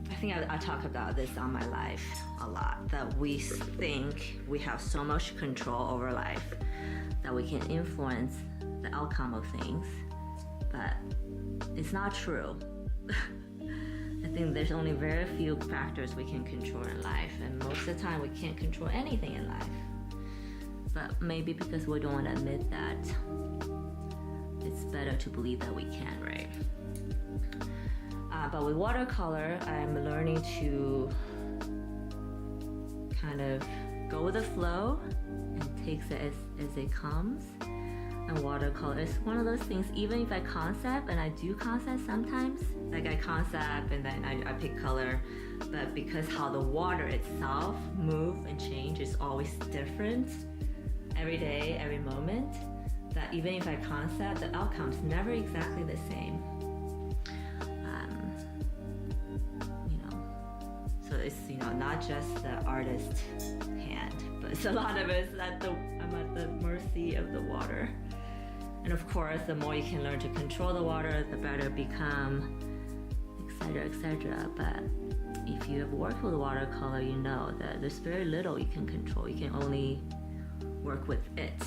Speaker 1: I think I talk about this on my life a lot, that we think we have so much control over life that we can influence the outcome of things, but it's not true. I think there's only very few factors we can control in life, and most of the time we can't control anything in life. But maybe because we don't want to admit that, it's better to believe that we can, right? But with watercolor, I'm learning to kind of go with the flow and takes it as it comes. And watercolor is one of those things, even if I concept, and I do concept sometimes, like I concept and then I pick color, but because how the water itself move and change is always different every day, every moment, that even if I concept, the outcome's never exactly the same. So it's, not just the artist's hand, but it's a lot of it. I'm at the mercy of the water. And of course, the more you can learn to control the water, the better it become, etc., etc. But if you have worked with watercolor, you know that there's very little you can control. You can only work with it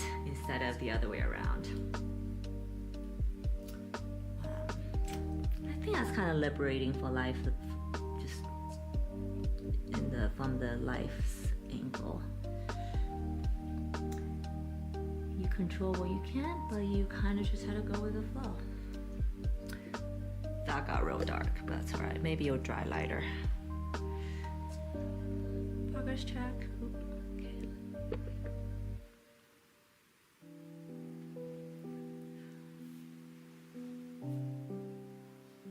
Speaker 1: instead of the other way around. I think that's kind of liberating for life, just from the life's angle. You control what you can, but you kind of just have to go with the flow. That got real dark, but that's alright. Maybe you'll dry lighter. Progress check. Okay.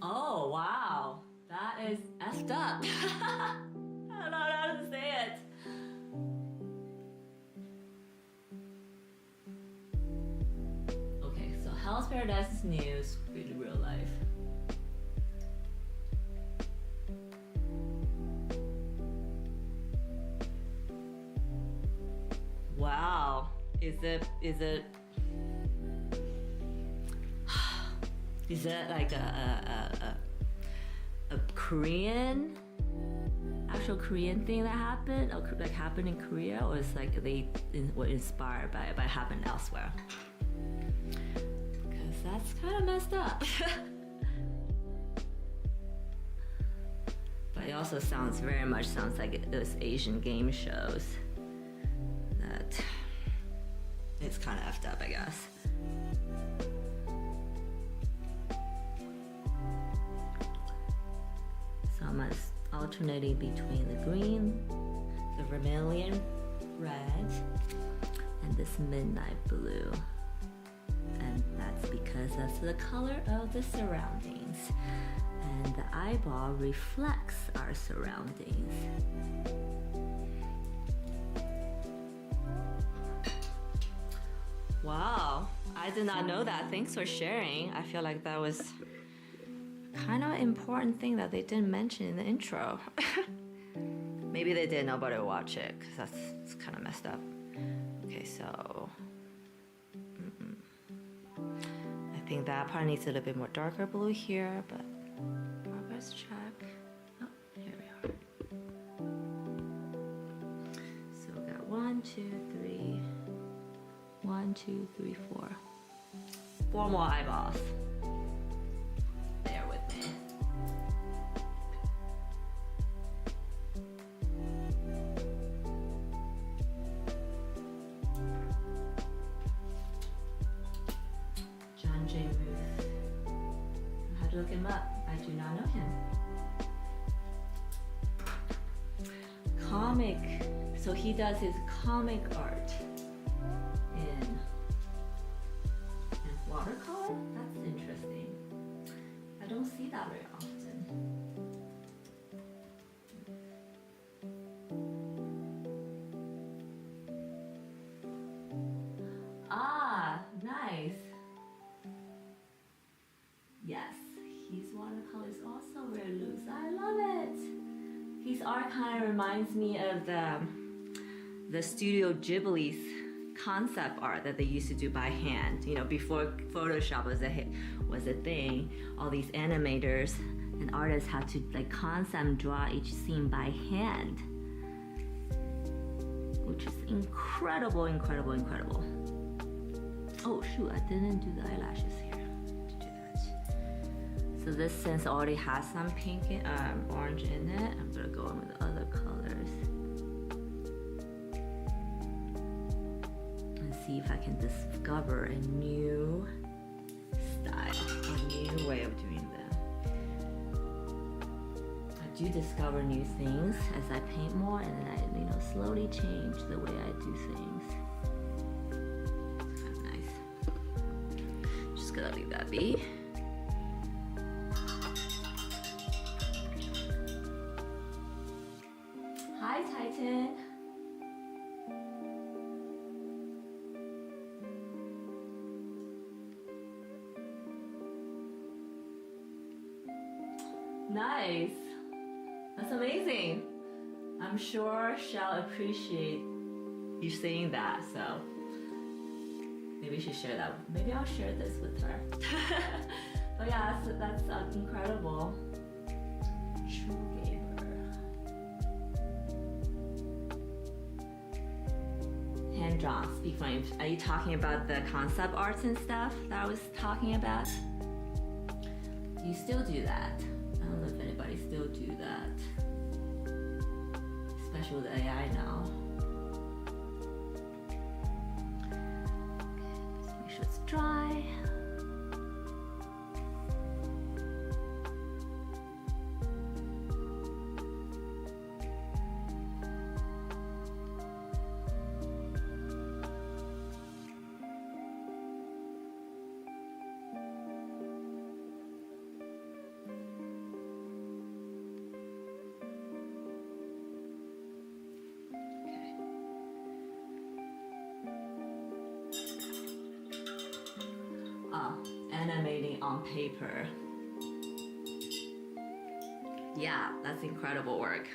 Speaker 1: Oh, wow. That is effed up. I don't know how to say it. Okay, so Hell's Paradise is new, really real life. Wow. Is it like a Korean, actual Korean thing that happened, or like happened in Korea, or it's like they were inspired by it, but it happened elsewhere? Because that's kind of messed up. But it also very much sounds like those Asian game shows. That it's kind of effed up, I guess. So I'm alternating between the green, the vermilion red, and this midnight blue. And that's because that's the color of the surroundings. And the eyeball reflects our surroundings. Wow, I did not know that. Thanks for sharing. I feel like that was kind of an important thing that they didn't mention in the intro. Maybe they did, nobody will watch it, because that's kind of messed up. Okay, so I think that part needs a little bit more darker blue here, but progress check. Oh, here we are. So we got 1, 2, 3. 1, 2, 3, 4. 4 more eyeballs. Bear with me. John J. Ruth. I had to look him up. I do not know him. Comic. So he does his comic art. Watercolor? That's interesting. I don't see that very often. Ah, nice. Yes, his watercolor is also very loose. I love it. His art kind of reminds me of the Studio Ghibli's concept art that they used to do by hand. You know, before Photoshop was a thing, all these animators and artists had to like concept draw each scene by hand, which is incredible, incredible, incredible. Oh shoot, I didn't do the eyelashes here. To do that. So this scent already has some pink and orange in it. I'm gonna go in with other colors. See if I can discover a new style, a new way of doing them. I do discover new things as I paint more, and then I, slowly change the way I do things. It's kind of nice. Just gonna leave that be. Hi, Titan. Nice. That's amazing. I'm sure she'll appreciate you saying that, so maybe you should share that. Maybe I'll share this with her. But yeah, that's incredible. True gamer. Hand hand-drawn. Speak for you. Are you talking about the concept arts and stuff that I was talking about? Do you still do that? I don't know if anybody still do that. Especially with AI now. Okay, just make sure it's dry. Animating on paper. Yeah, that's incredible work.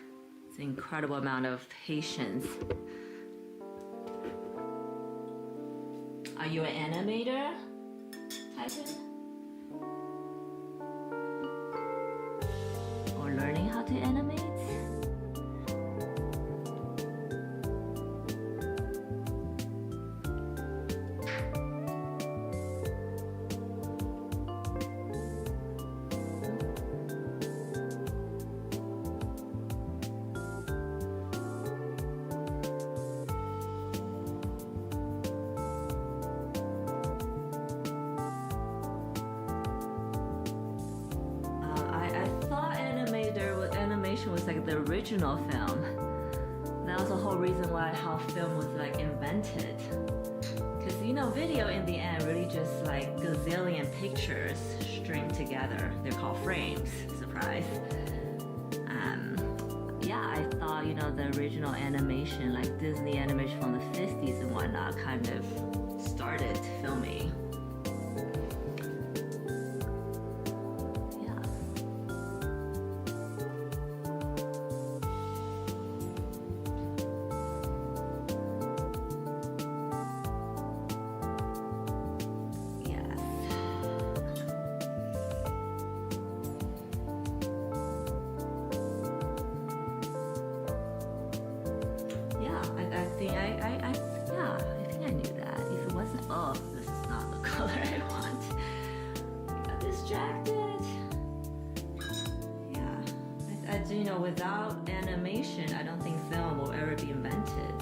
Speaker 1: It's an incredible amount of patience. Are you an animator, Titan? Or learning how to animate? Was like the original film. That was the whole reason why how film was like invented. Because you know, video in the end really just like gazillion pictures stringed together. They're called frames. Surprise. Yeah, I thought you know the original animation, like Disney animation from the 50s and whatnot, kind of started filming. I think I knew that. If it wasn't, oh, this is not the color I want. I got distracted. Yeah, you know, without animation, I don't think film will ever be invented.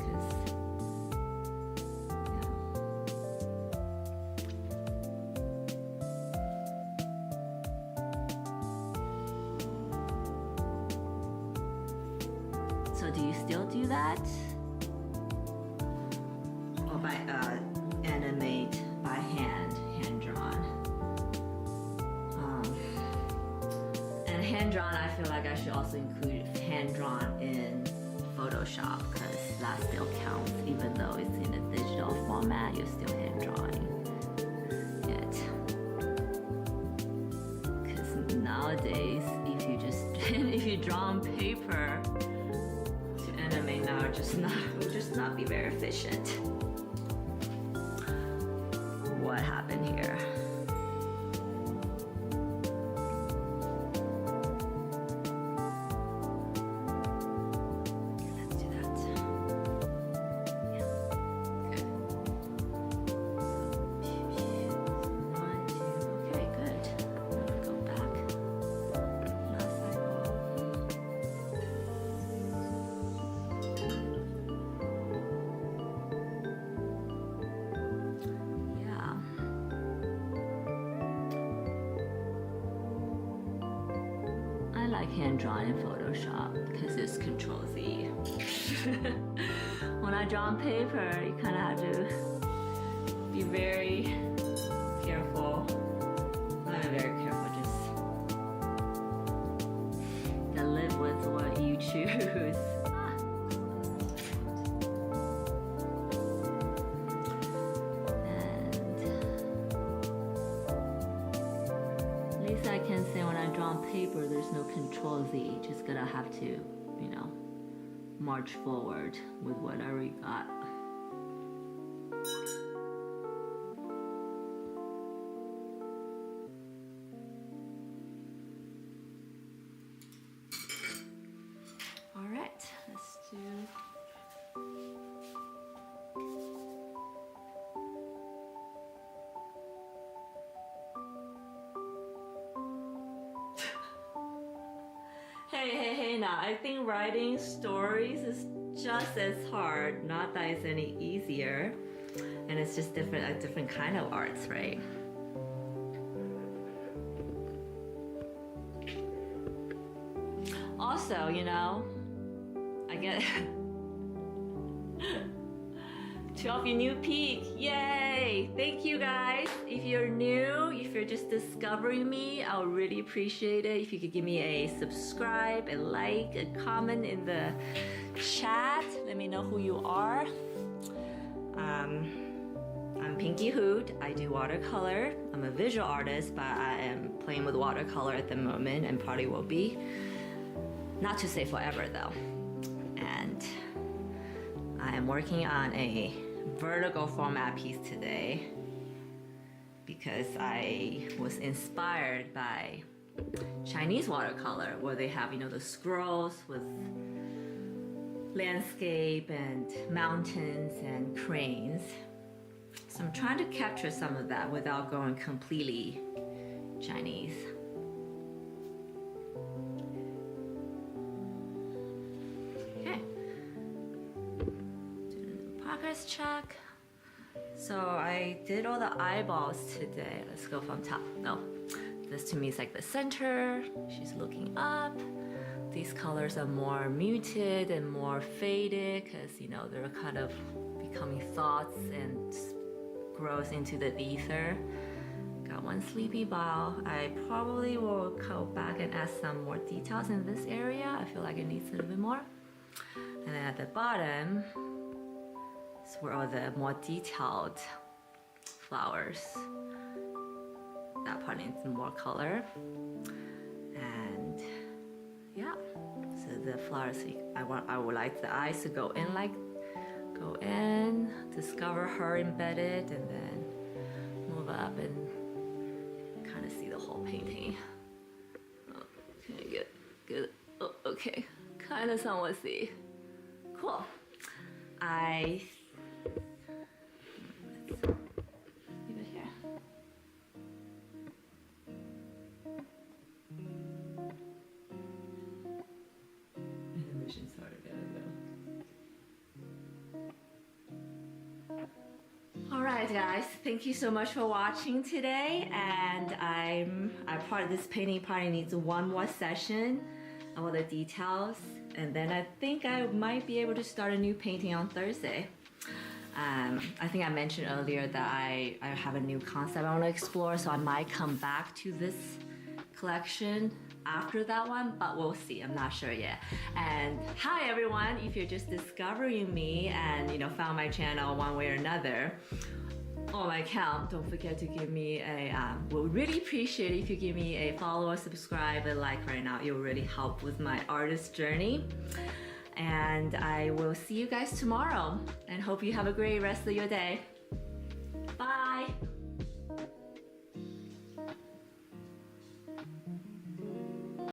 Speaker 1: So do you still do that? Or by animate by hand drawn? And hand drawn, I feel like I should also include hand drawn in Photoshop because that still counts, even though it's in a digital format. You're still hand drawing it. Because nowadays, if you draw on paper. Animate now will just not be very efficient. What happened here? Let's do that. Yeah. Good. One, two. Okay, good. Go back. Last cycle. I like hand drawn in Photoshop because it's Control Z. When I draw on paper, you kind of have to be very careful. Not very careful, just to live with what you choose. I can say when I draw on paper, there's no Control Z. Just gonna have to, you know, march forward with whatever you got. All right, let's do not. I think writing stories is just as hard. Not that it's any easier. And it's just different, a different kind of arts, right? Also, you know, I get 12 you new peak, yay! Thank you guys. If you're new, if you're just discovering me, I would really appreciate it if you could give me a subscribe, a like, a comment in the chat. Let me know who you are. I'm Pinky Hoot. I do watercolor. I'm a visual artist, but I am playing with watercolor at the moment and probably will be. Not to say forever though. And I am working on a vertical format piece today because I was inspired by Chinese watercolor where they have, you know, the scrolls with landscape and mountains and cranes. So I'm trying to capture some of that without going completely Chinese. Okay. Doing the progress check. So I did all the eyeballs today. Let's go from top. No, this to me is like the center. She's looking up. These colors are more muted and more faded because, you know, they're kind of becoming thoughts and grows into the ether. Got one sleepy bow. I probably will go back and add some more details in this area. I feel like it needs a little bit more. And then at the bottom is where all the more detailed flowers. That part needs more color. And yeah, so the flowers, I would like the eyes to go in, like go in, discover her embedded, and then move up and kind of see the whole painting. Okay, good. Oh, okay, kind of somewhat see. Cool. Let's leave it here. Animation started though. Alright guys, thank you so much for watching today, and I part of this painting probably needs one more session of all the details, and then I think I might be able to start a new painting on Thursday. I think I mentioned earlier that I have a new concept I want to explore, so I might come back to this collection after that one, but we'll see. I'm not sure yet. And hi everyone, if you're just discovering me and, you know, found my channel one way or another on my account, don't forget to give me a we'll really appreciate it if you give me a follow or subscribe and like right now. It will really help with my artist journey. And I will see you guys tomorrow and hope you have a great rest of your day.